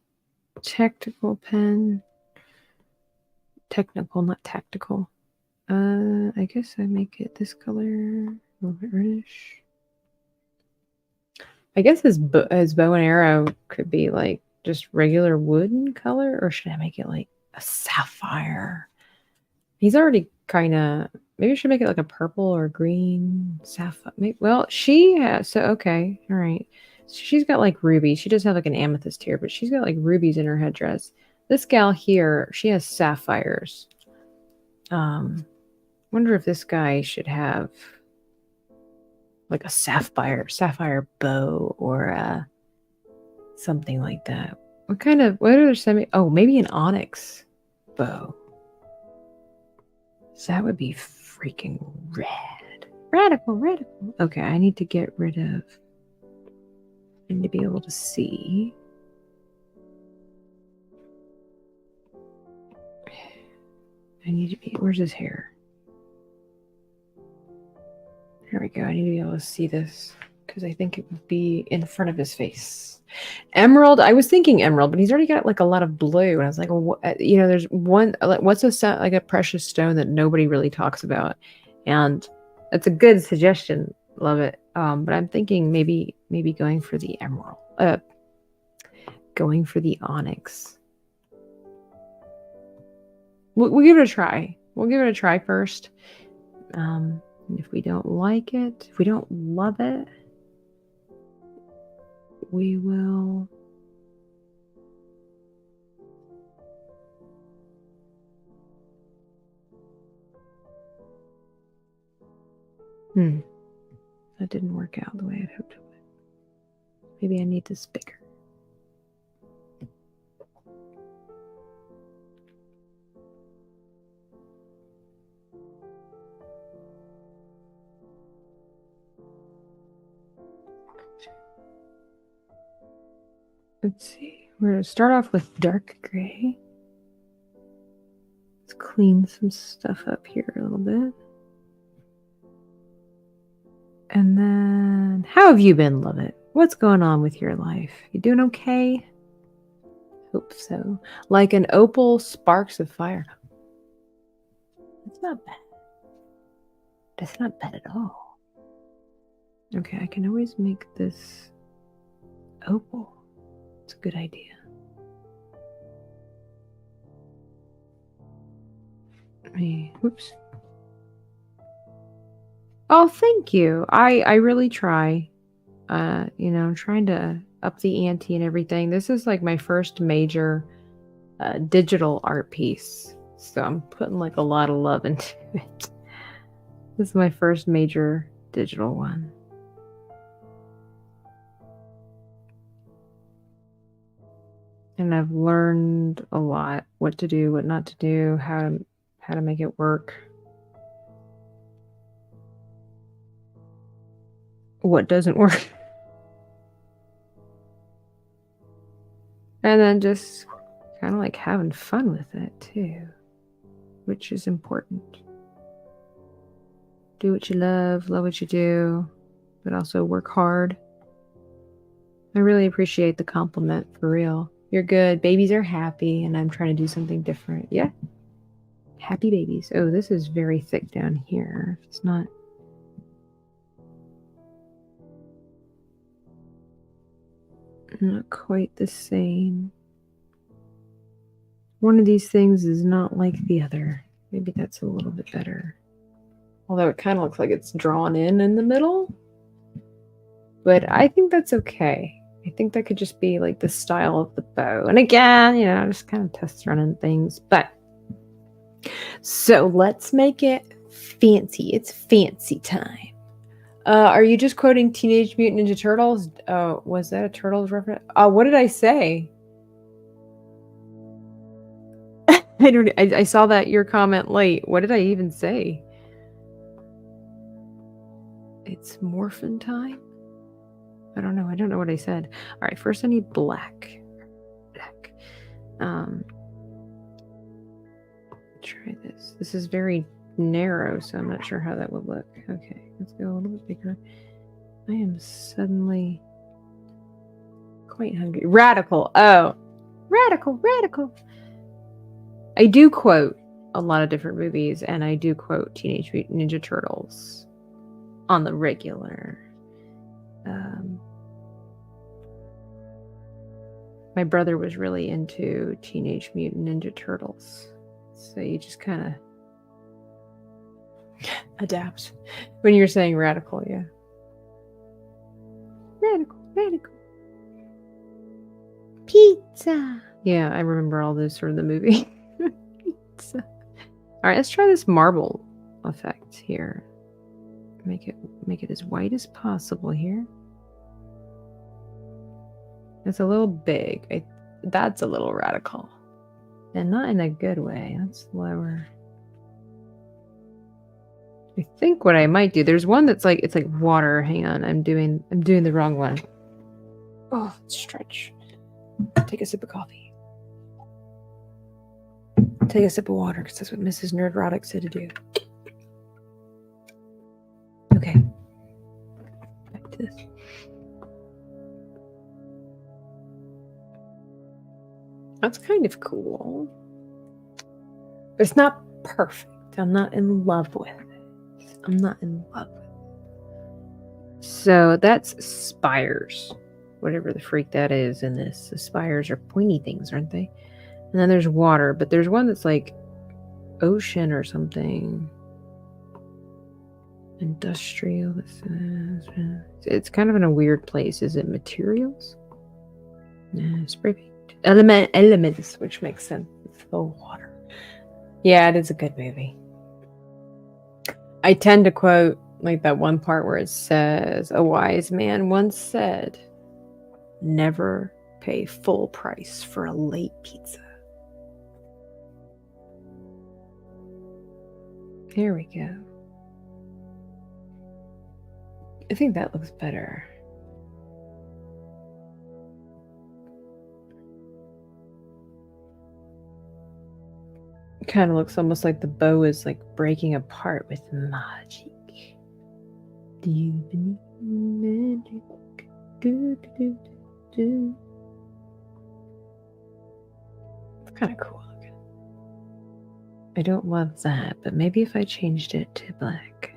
tactical pen. Technical, not tactical. I guess I make it this color. A little bit reddish. I guess his bow and arrow could be like just regular wooden color, or should I make it like a sapphire? He's already kind of. Maybe I should make it like a purple or green sapphire. Well, she has. So okay, all right. She's got like rubies. She does have like an amethyst here, but she's got like rubies in her headdress. This gal here, she has sapphires. Wonder if this guy should have like a sapphire bow or something like that. What are oh, maybe an onyx bow. So that would be freaking red. Radical. Okay, I need to get rid of, I need to be able to see. I need to be, where's his hair? There we go. I need to be able to see this because I think it would be in front of his face. Emerald. I was thinking emerald, but he's already got like a lot of blue. And I was like, well, there's one, what's like a precious stone that nobody really talks about? And that's a good suggestion. Love it. But I'm thinking maybe going for the emerald, going for the onyx. We'll give it a try. We'll give it a try first. And if we don't like it, if we don't love it, we will that didn't work out the way I'd hoped it would. Maybe I need this bigger. Let's see. We're going to start off with dark gray. Let's clean some stuff up here a little bit. And then, how have you been, love it? What's going on with your life? You doing okay? Hope so. Like an opal, sparks of fire. That's not bad. That's not bad at all. Okay, I can always make this opal. It's a good idea. Whoops. Oh, thank you. I really try. I'm trying to up the ante and everything. This is like my first major digital art piece. So I'm putting like a lot of love into it. This is my first major digital one. And I've learned a lot, what to do, what not to do, how to make it work. What doesn't work. And then just kind of like having fun with it too, which is important. Do what you love what you do, but also work hard. I really appreciate the compliment, for real. You're good. Babies are happy, and I'm trying to do something different. Yeah. Happy babies. Oh, this is very thick down here. It's not. Not quite the same. One of these things is not like the other. Maybe that's a little bit better. Although it kind of looks like it's drawn in the middle. But I think that's okay. I think that could just be like the style of the bow. And again, you know, just kind of test running things. But so let's make it fancy. It's fancy time. Are you just quoting Teenage Mutant Ninja Turtles? Oh, was that a Turtles reference? What did I say? I saw that your comment late. What did I even say? It's morphin time? I don't know. I don't know what I said. All right, first I need black. Black. Try this. This is very narrow, so I'm not sure how that would look. Okay, let's go a little bit bigger. I am suddenly quite hungry. Radical. Oh, radical. I do quote a lot of different movies, and I do quote Teenage Mutant Ninja Turtles on the regular. My brother was really into Teenage Mutant Ninja Turtles, so you just kind of adapt when you're saying radical. Yeah, radical pizza. Yeah, I remember all those from the movie. Pizza. All right, let's try this marble effect here. Make it as white as possible here. It's a little big. That's a little radical. And not in a good way. That's lower. I think what I might do, there's one that's like, it's like water. Hang on, I'm doing the wrong one. Oh, stretch. Take a sip of coffee. Take a sip of water, because that's what Mrs. Nerdrotic said to do. Okay. Back to this. That's kind of cool. But it's not perfect. I'm not in love with it. So that's spires. Whatever the freak that is in this. The spires are pointy things, aren't they? And then there's water. But there's one that's like ocean or something. Industrial. It's kind of in a weird place. Is it materials? Spray paint. Elements, which makes sense. It's the water. Yeah, it is a good movie. I tend to quote like that one part where it says, "A wise man once said, never pay full price for a late pizza." Here we go. I think that looks better. Kind of looks almost like the bow is like breaking apart with magic. Do you believe in magic? It's kind of cool looking. I don't love that, but maybe if I changed it to black,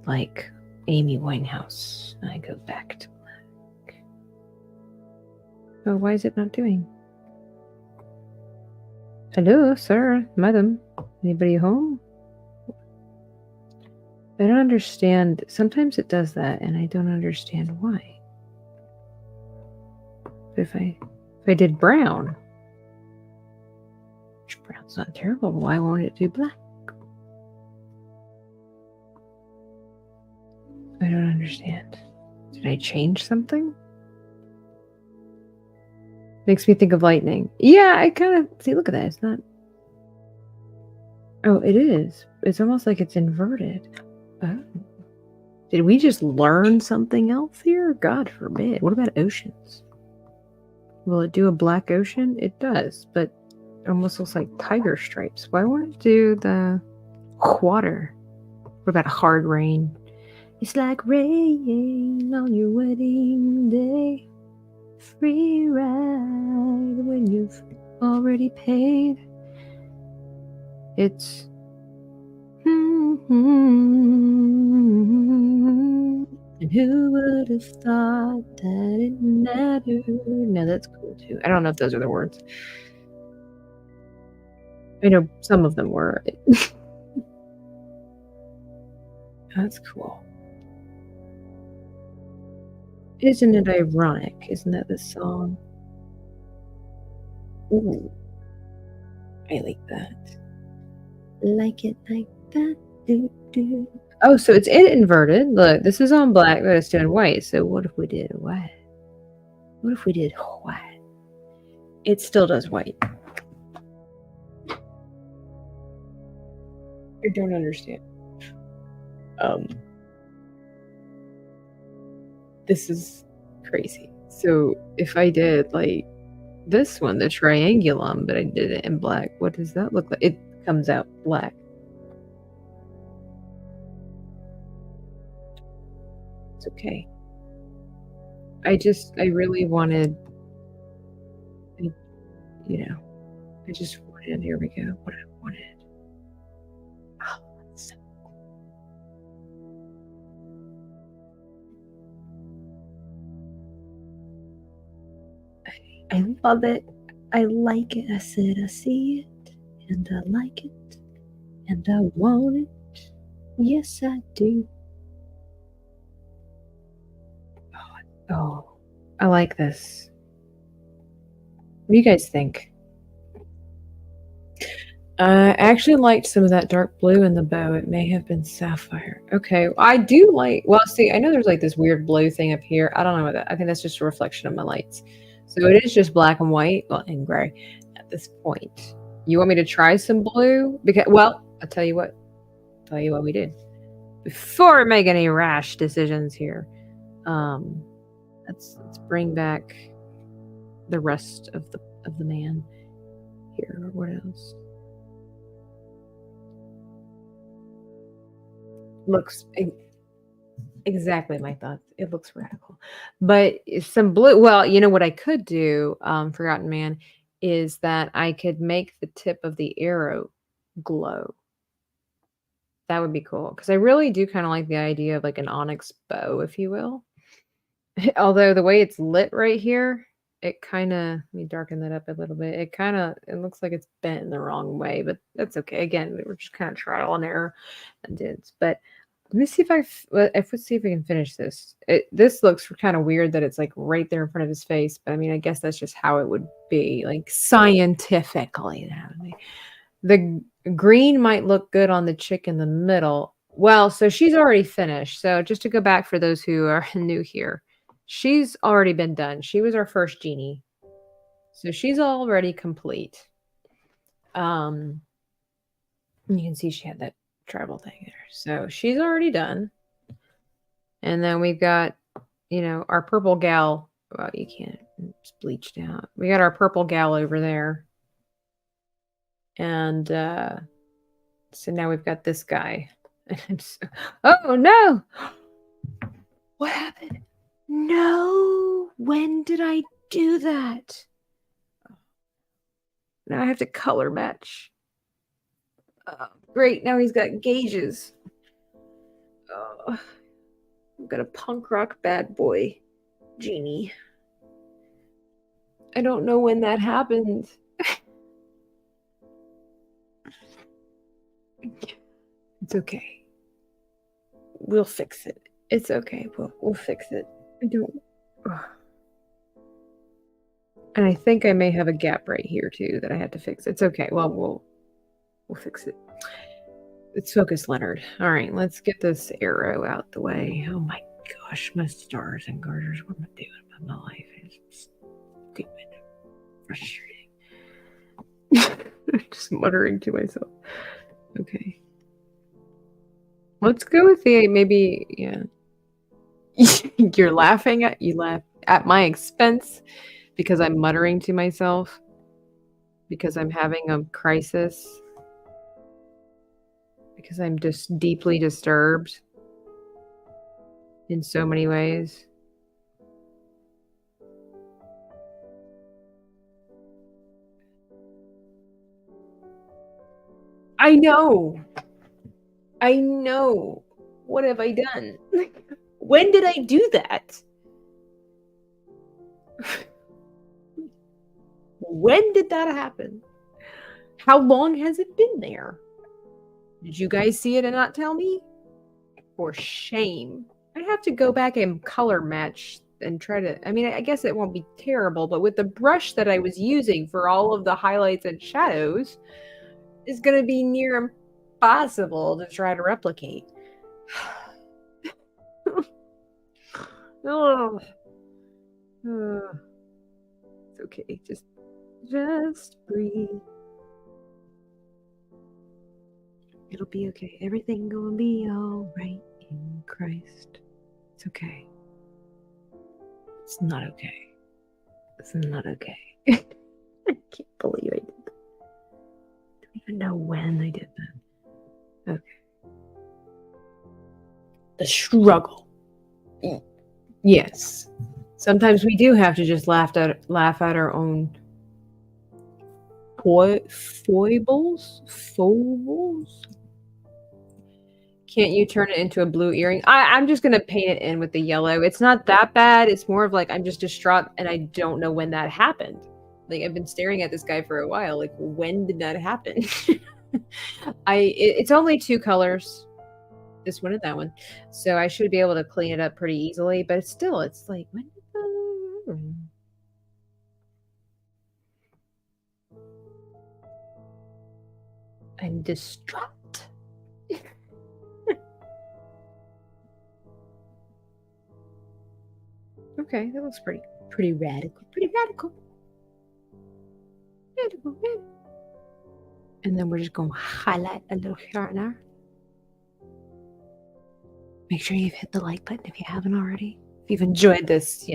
like Amy Winehouse, I go back to black. Oh, why is it not doing? Hello, sir, madam. Anybody home? I don't understand. Sometimes it does that, and I don't understand why. But if I did brown, which brown's not terrible, why won't it do black? I don't understand. Did I change something? Makes me think of lightning. Yeah, I kind of see. Look at that. It's not. Oh, it is. It's almost like it's inverted. Oh, did we just learn something else here? God forbid. What about oceans? Will it do a black ocean? It does, but it almost looks like tiger stripes. Why won't it do the water? What about hard rain? It's like rain on your wedding day. Free ride when you've already paid. It's And who would have thought that it mattered? No, that's cool too. I don't know if those are the words. I know some of them were. That's cool. Isn't it ironic? Isn't that the song? Ooh, I like that. Like it like that. Do, do. Oh, so it's inverted. Look, this is on black, but it's doing white. So what if we did white? What if we did white? It still does white. I don't understand. This is crazy. So if I did like this one, the triangulum, but I did it in black, what does that look like? It comes out black. It's okay. I really wanted, you know, I just wanted, here we go, what I wanted. Oh, that's so I love it. I like it. I said I see it, and I like it, and I want it. Yes, I do. Oh, I like this. What do you guys think? I actually liked some of that dark blue in the bow. It may have been sapphire. Okay, I do like. Well, see, I know there's like this weird blue thing up here. I don't know what that. I think that's just a reflection of my lights. So it is just black and white, well, and gray at this point. You want me to try some blue? Because, well, I'll tell you what. Tell you what we did before we make any rash decisions here. Let's bring back the rest of the man here. What else? Looks exactly my thoughts. It looks radical. But some blue, well, you know what I could do, Forgotten Man, is that I could make the tip of the arrow glow. That would be cool because I really do kind of like the idea of like an onyx bow, if you will. Although the way it's lit right here, it kind of, let me darken that up a little bit. It looks like it's bent in the wrong way, but that's okay. Again, we're just kind of trial and error and did. But let me see if we see if we can finish this. This looks kind of weird that it's like right there in front of his face, but I mean, I guess that's just how it would be, like scientifically. That would be. The green might look good on the chick in the middle. Well, so she's already finished. So just to go back for those who are new here, she's already been done. She was our first genie. So she's already complete. You can see she had that tribal thing there. So she's already done. And then we've got, our purple gal. Well, you can't. It's bleached out. We got our purple gal over there. And so now we've got this guy. Oh, no. What happened? No. When did I do that? Now I have to color match. Great. Now he's got gauges. Oh, I've got a punk rock bad boy genie. I don't know when that happened. It's okay. We'll fix it. It's okay. We'll fix it. I don't. Ugh. And I think I may have a gap right here too that I had to fix. It's okay. Well, we'll fix it. Let's focus, Leonard. All right, let's get this arrow out the way. Oh my gosh, my stars and garters. What am I doing with my life? It's stupid. Frustrating. Just muttering to myself. Okay. Let's go with the maybe, yeah. You laugh at my expense because I'm muttering to myself because I'm having a crisis because I'm just deeply disturbed in so many ways. I know. What have I done? When did I do that? When did that happen? How long has it been there? Did you guys see it and not tell me? For shame. I'd have to go back and color match and try to, I mean, I guess it won't be terrible, but with the brush that I was using for all of the highlights and shadows, it's going to be near impossible to try to replicate. Oh. It's okay. Just breathe. It'll be okay. Everything gonna be all right in Christ. It's okay. It's not okay. It's not okay. I can't believe I did that. I don't even know when I did that. Okay. The struggle. Yes. Sometimes we do have to just laugh at our own foibles. Can't you turn it into a blue earring? I'm just gonna paint it in with the yellow. It's not that bad. It's more of like I'm just distraught and I don't know when that happened. Like I've been staring at this guy for a while. Like when did that happen? It's only 2 colors. This one and that one. So I should be able to clean it up pretty easily, but still it's like when did that... I'm distraught. Okay, that looks pretty radical. Pretty radical. Radical. And then we're just going to highlight a little sharpener. Make sure you've hit the like button if you haven't already. If you've enjoyed this,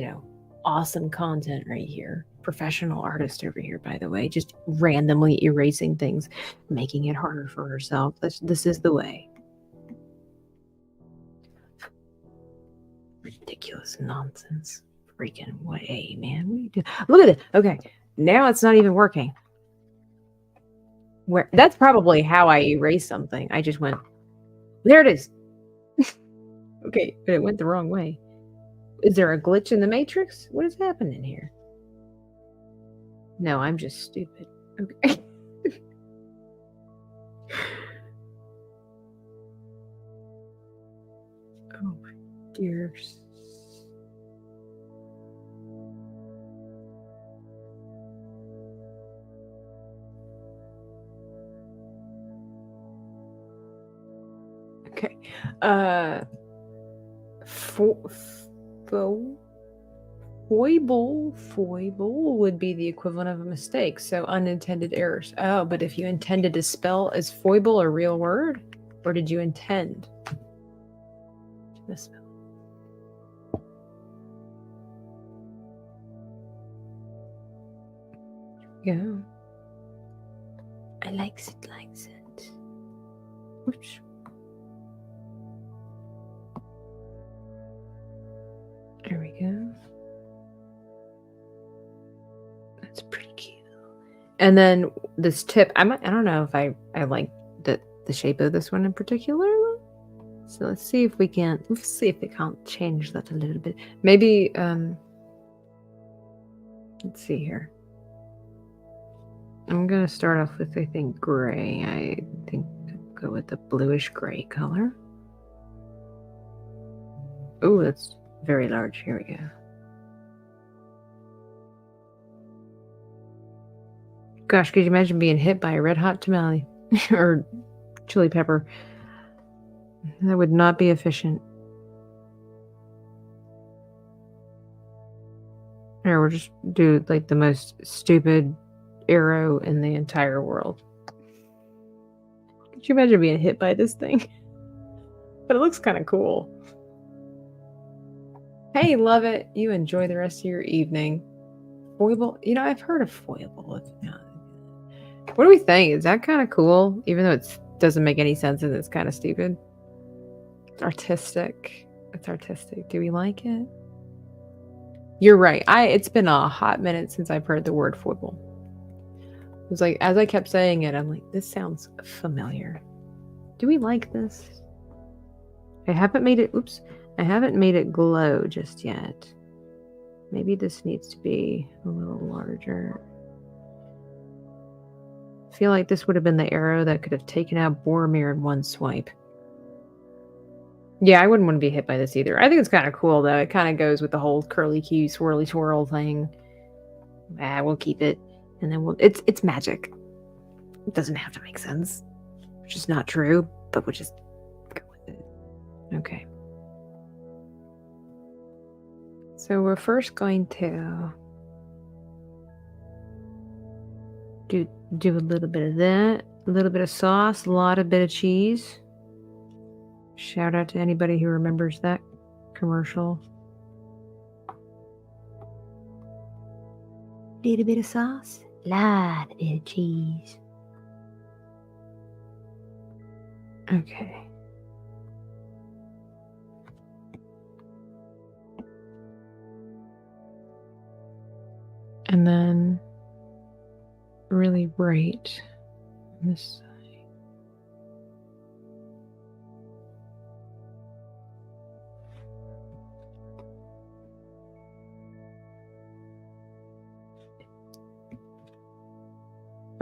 awesome content right here. Professional artist over here, by the way, just randomly erasing things, making it harder for herself. This is the way. Ridiculous nonsense. Freaking way, man. What are you doing? Look at it. Okay, now it's not even working. That's probably how I erase something. I just went, there it is. Okay, but it went the wrong way. Is there a glitch in the matrix? What is happening here? No, I'm just stupid. Okay. Oh my dears. Okay. Foible would be the equivalent of a mistake. So unintended errors. Oh, but if you intended to spell, is foible a real word? Or did you intend to misspell? Yeah. I likes it. Oops. There we go. That's pretty cute. And then this tip, I don't know if I like the shape of this one in particular. So let's see if we can't change that a little bit. Maybe let's see here. I'm gonna start off with, I think, gray. I think I'll go with the bluish gray color. Oh, that's very large. Here we go. Gosh, could you imagine being hit by a red hot tamale or chili pepper? That would not be efficient. Or we'll just do like the most stupid arrow in the entire world. Could you imagine being hit by this thing? But it looks kind of cool. Hey, love it. You enjoy the rest of your evening. Foible. I've heard of foible. What do we think? Is that kind of cool? Even though it doesn't make any sense and it's kind of stupid. It's artistic. It's artistic. Do we like it? You're right. It's been a hot minute since I've heard the word foible. It was like, as I kept saying it, I'm like, this sounds familiar. Do we like this? I haven't made it. Oops. I haven't made it glow just yet. Maybe this needs to be a little larger. I feel like this would have been the arrow that could have taken out Boromir in one swipe. Yeah, I wouldn't want to be hit by this either. I think it's kind of cool, though. It kind of goes with the whole curly Q swirly swirl thing. We'll keep it. And then it's magic. It doesn't have to make sense. Which is not true, but we'll just go with it. Okay. So we're first going to do a little bit of that, a little bit of sauce, a lot of bit of cheese. Shout out to anybody who remembers that commercial. Little bit of sauce, lot of cheese. Okay. And then really right on this side.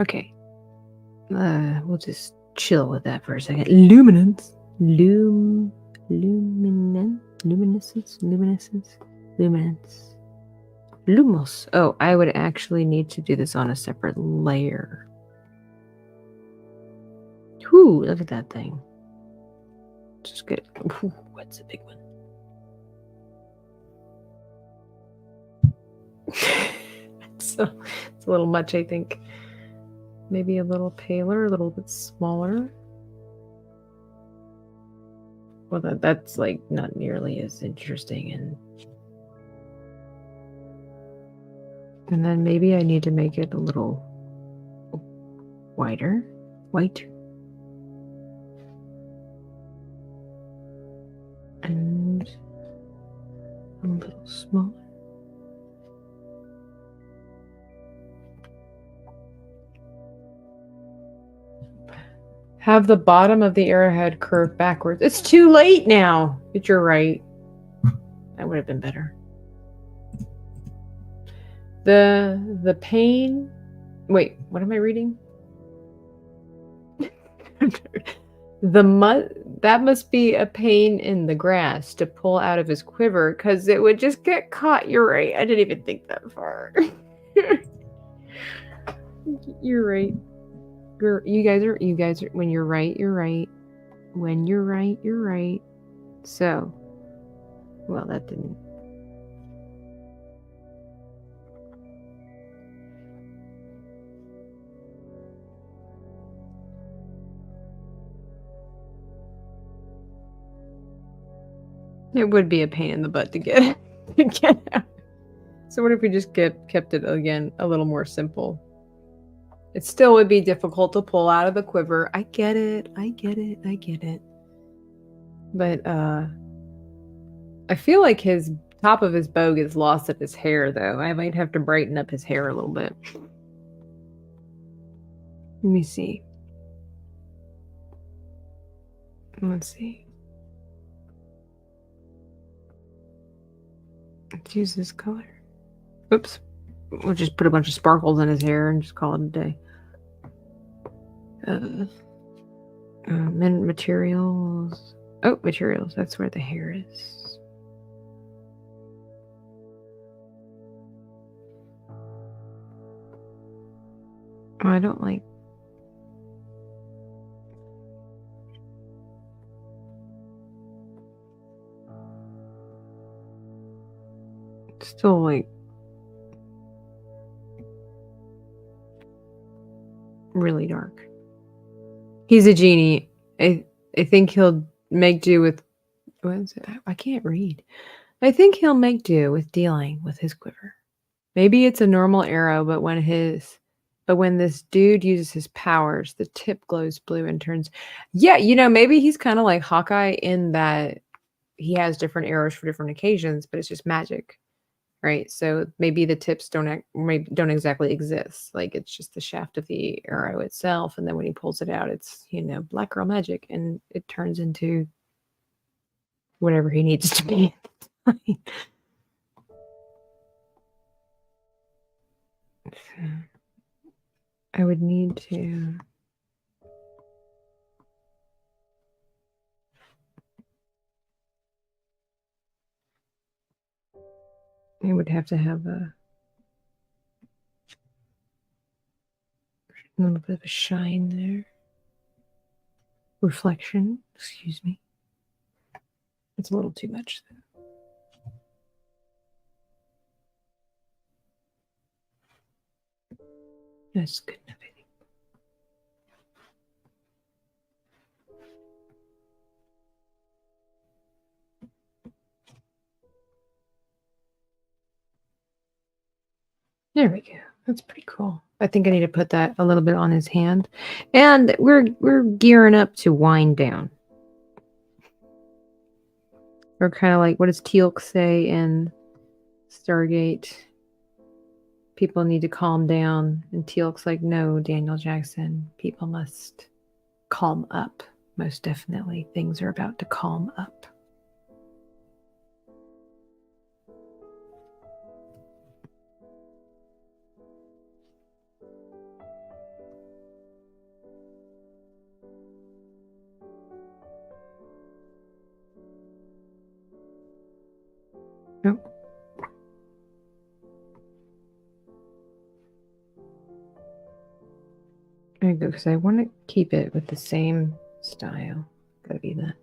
Okay. We'll just chill with that for a second. Luminance. Luminescence. Lumos. Oh, I would actually need to do this on a separate layer. Whoo, look at that thing. Just good. Ooh, what's a big one? It's a little much, I think. Maybe a little paler, a little bit smaller. Well, that's like not nearly as interesting. And then maybe I need to make it a little white. And a little smaller. Have the bottom of the arrowhead curve backwards. It's too late now, but you're right. That would have been better. The pain. Wait, what am I reading? That must be a pain in the grass to pull out of his quiver, because it would just get caught. You're right. I didn't even think that far. You're right. You guys are. When you're right, you're right. When you're right, you're right. So, well, that didn't. It would be a pain in the butt to get out. So what if we just kept it again a little more simple? It still would be difficult to pull out of the quiver. I get it. But I feel like his top of his bow gets lost in his hair, though. I might have to brighten up his hair a little bit. Let me see. Let's see. Let's use this color. Oops. We'll just put a bunch of sparkles in his hair and just call it a day. Materials. Oh, materials. That's where the hair is. Oh, I don't like. It's still like really dark. He's a genie. I think he'll make do with. What is it? I can't read. I think he'll make do with dealing with his quiver. Maybe it's a normal arrow, but when this dude uses his powers, the tip glows blue and turns. Yeah, maybe he's kind of like Hawkeye in that he has different arrows for different occasions, but it's just magic. Right, so maybe the tips don't exactly exist. Like it's just the shaft of the arrow itself, and then when he pulls it out, it's black girl magic, and it turns into whatever he needs to be. I would need to. I would have to have a little bit of a shine there. Reflection, excuse me. It's a little too much, though. That's good enough, I think. There we go. That's pretty cool. I think I need to put that a little bit on his hand. And we're gearing up to wind down. We're kind of like, what does Teal'c say in Stargate? People need to calm down. And Teal'c's like, no, Daniel Jackson, people must calm up. Most definitely, things are about to calm up. Oh. There you go, because I want to keep it with the same style. Gotta be that.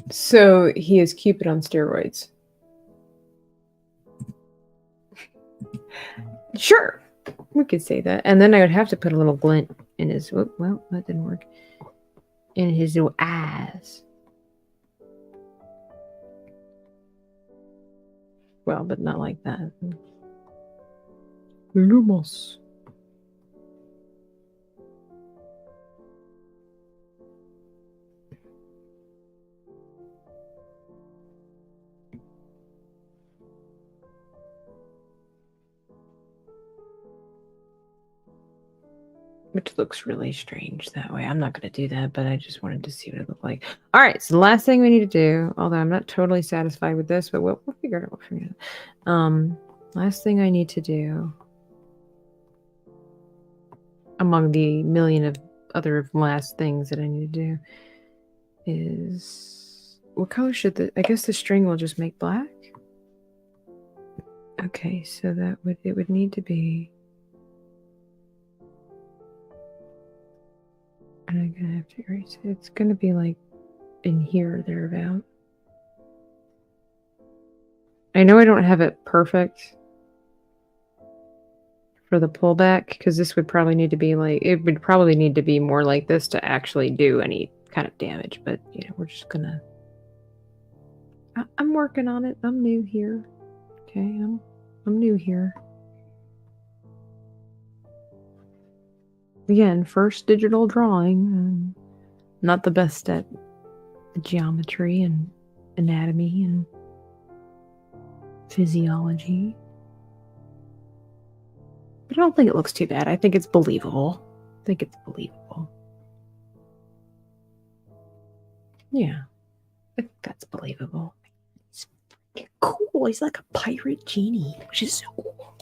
So he is Cupid on steroids. Sure, we could say that. And then I would have to put a little glint in his, well, that didn't work. In his eyes. Well, but not like that. Lumos. Which looks really strange that way. I'm not going to do that, but I just wanted to see what it looked like. All right, so the last thing we need to do, although I'm not totally satisfied with this, but we'll figure it out. We'll figure it out. Last thing I need to do, among the million of other last things that I need to do, is what color should I guess the string will just make black. Okay, so it would need to be. And I'm gonna have to erase it. It's gonna be like in here or thereabout. I know I don't have it perfect for the pullback because this would probably need to be like, it would probably need to be more like this to actually do any kind of damage. But you know, we're just gonna. I'm working on it. I'm new here. Okay, I'm new here. Again, first digital drawing. Not the best at geometry and anatomy and physiology. But I don't think it looks too bad. I think it's believable. Yeah. I think that's believable. It's cool. He's like a pirate genie, which is so cool.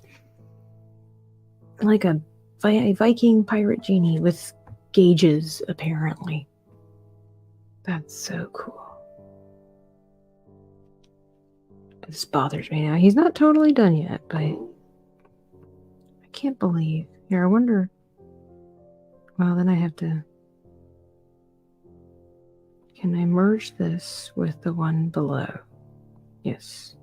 Like a Viking pirate genie with gauges, apparently. That's so cool. This bothers me now. He's not totally done yet, but I can't believe. Here, I wonder. Well, then I have to. Can I merge this with the one below? Yes.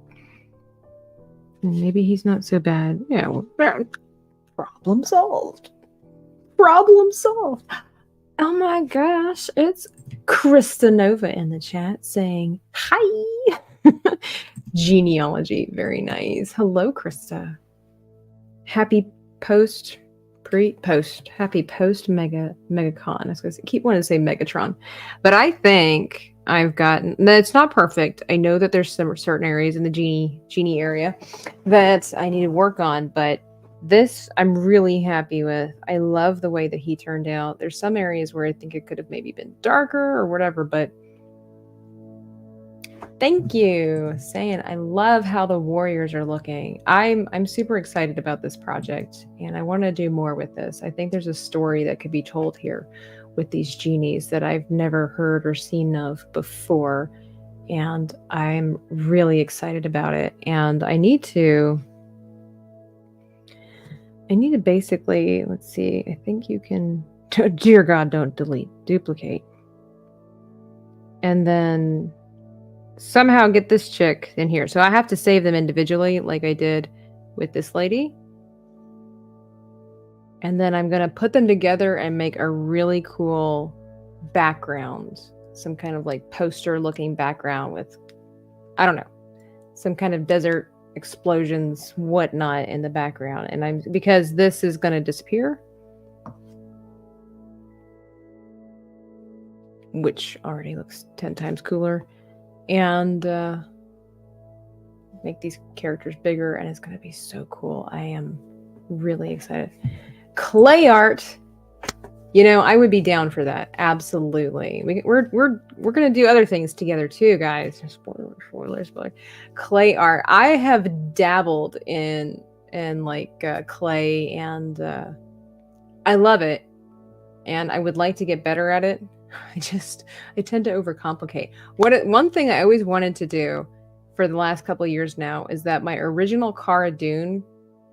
And maybe he's not so bad. Yeah, well, problem solved. Problem solved. Oh my gosh, it's Krista Nova in the chat saying, hi. Genealogy, very nice. Hello, Krista. Happy post Megacon. I was going to keep wanting to say Megatron, but I think I've gotten. It's not perfect. I know that there's some certain areas in the genie area that I need to work on, but this I'm really happy with. I love the way that he turned out. There's some areas where I think it could have maybe been darker or whatever, but Thank you. Saying I love how the warriors are looking. I'm super excited about this project and I want to do more with this. I think there's a story that could be told here with these genies that I've never heard or seen of before. And I'm really excited about it. And I need to basically, let's see, I think you can, dear God, don't delete, duplicate. And then somehow get this chick in here. So I have to save them individually like I did with this lady. And then I'm going to put them together and make a really cool background. Some kind of like poster looking background with, I don't know, some kind of desert explosions, whatnot in the background. And because this is going to disappear, which already looks 10 times cooler. And make these characters bigger, and it's going to be so cool. I am really excited. Clay art, you know, I would be down for that. Absolutely. We're going to do other things together too, guys. Spoiler. Clay art. I have dabbled in like clay, and I love it, and I would like to get better at it. I tend to overcomplicate. One thing I always wanted to do for the last couple of years now is that my original Cara Dune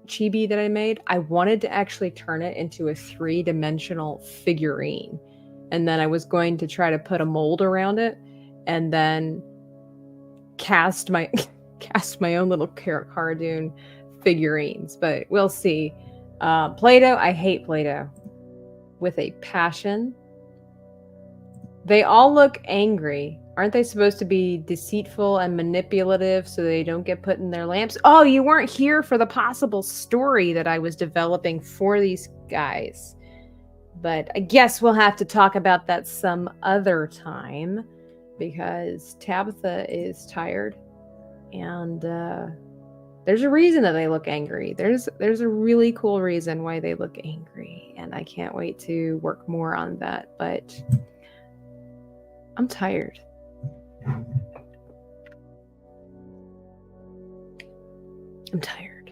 chibi that I made, I wanted to actually turn it into a 3-dimensional figurine. And then I was going to try to put a mold around it and then cast my own little Cara Dune figurines. But we'll see. Play-Doh, I hate Play-Doh with a passion. They all look angry. Aren't they supposed to be deceitful and manipulative so they don't get put in their lamps? Oh, you weren't here for the possible story that I was developing for these guys. But I guess we'll have to talk about that some other time because Tabitha is tired. And there's a reason that they look angry. There's a really cool reason why they look angry. And I can't wait to work more on that. But I'm tired. I'm tired.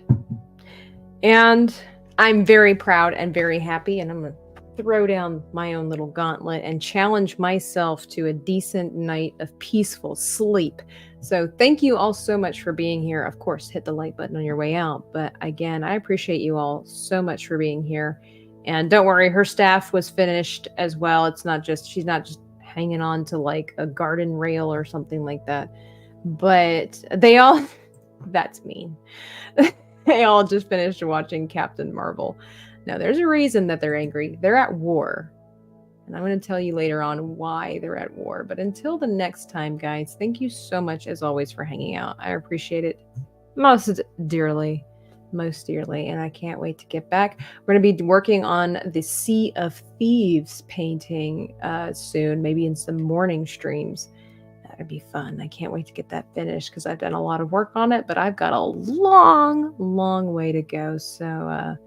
And I'm very proud and very happy. And I'm going to throw down my own little gauntlet and challenge myself to a decent night of peaceful sleep. So thank you all so much for being here. Of course, hit the like button on your way out. But again, I appreciate you all so much for being here. And don't worry, her staff was finished as well. She's not just hanging on to like a garden rail or something like that. But they all, that's mean. They all just finished watching Captain Marvel. Now, there's a reason that they're angry. They're at war. And I'm going to tell you later on why they're at war. But until the next time, guys, thank you so much, as always, for hanging out. I appreciate it most dearly. And I can't wait to get back. We're going to be working on the Sea of Thieves painting soon, maybe in some morning streams. That'd be fun. I can't wait to get that finished because I've done a lot of work on it, but I've got a long way to go. So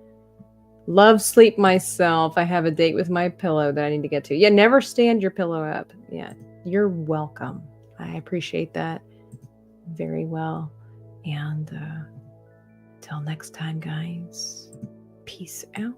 love sleep myself. I have a date with my pillow that I need to get to. Yeah, never stand your pillow up. Yeah, you're welcome. I appreciate that very well. And till next time, guys, peace out.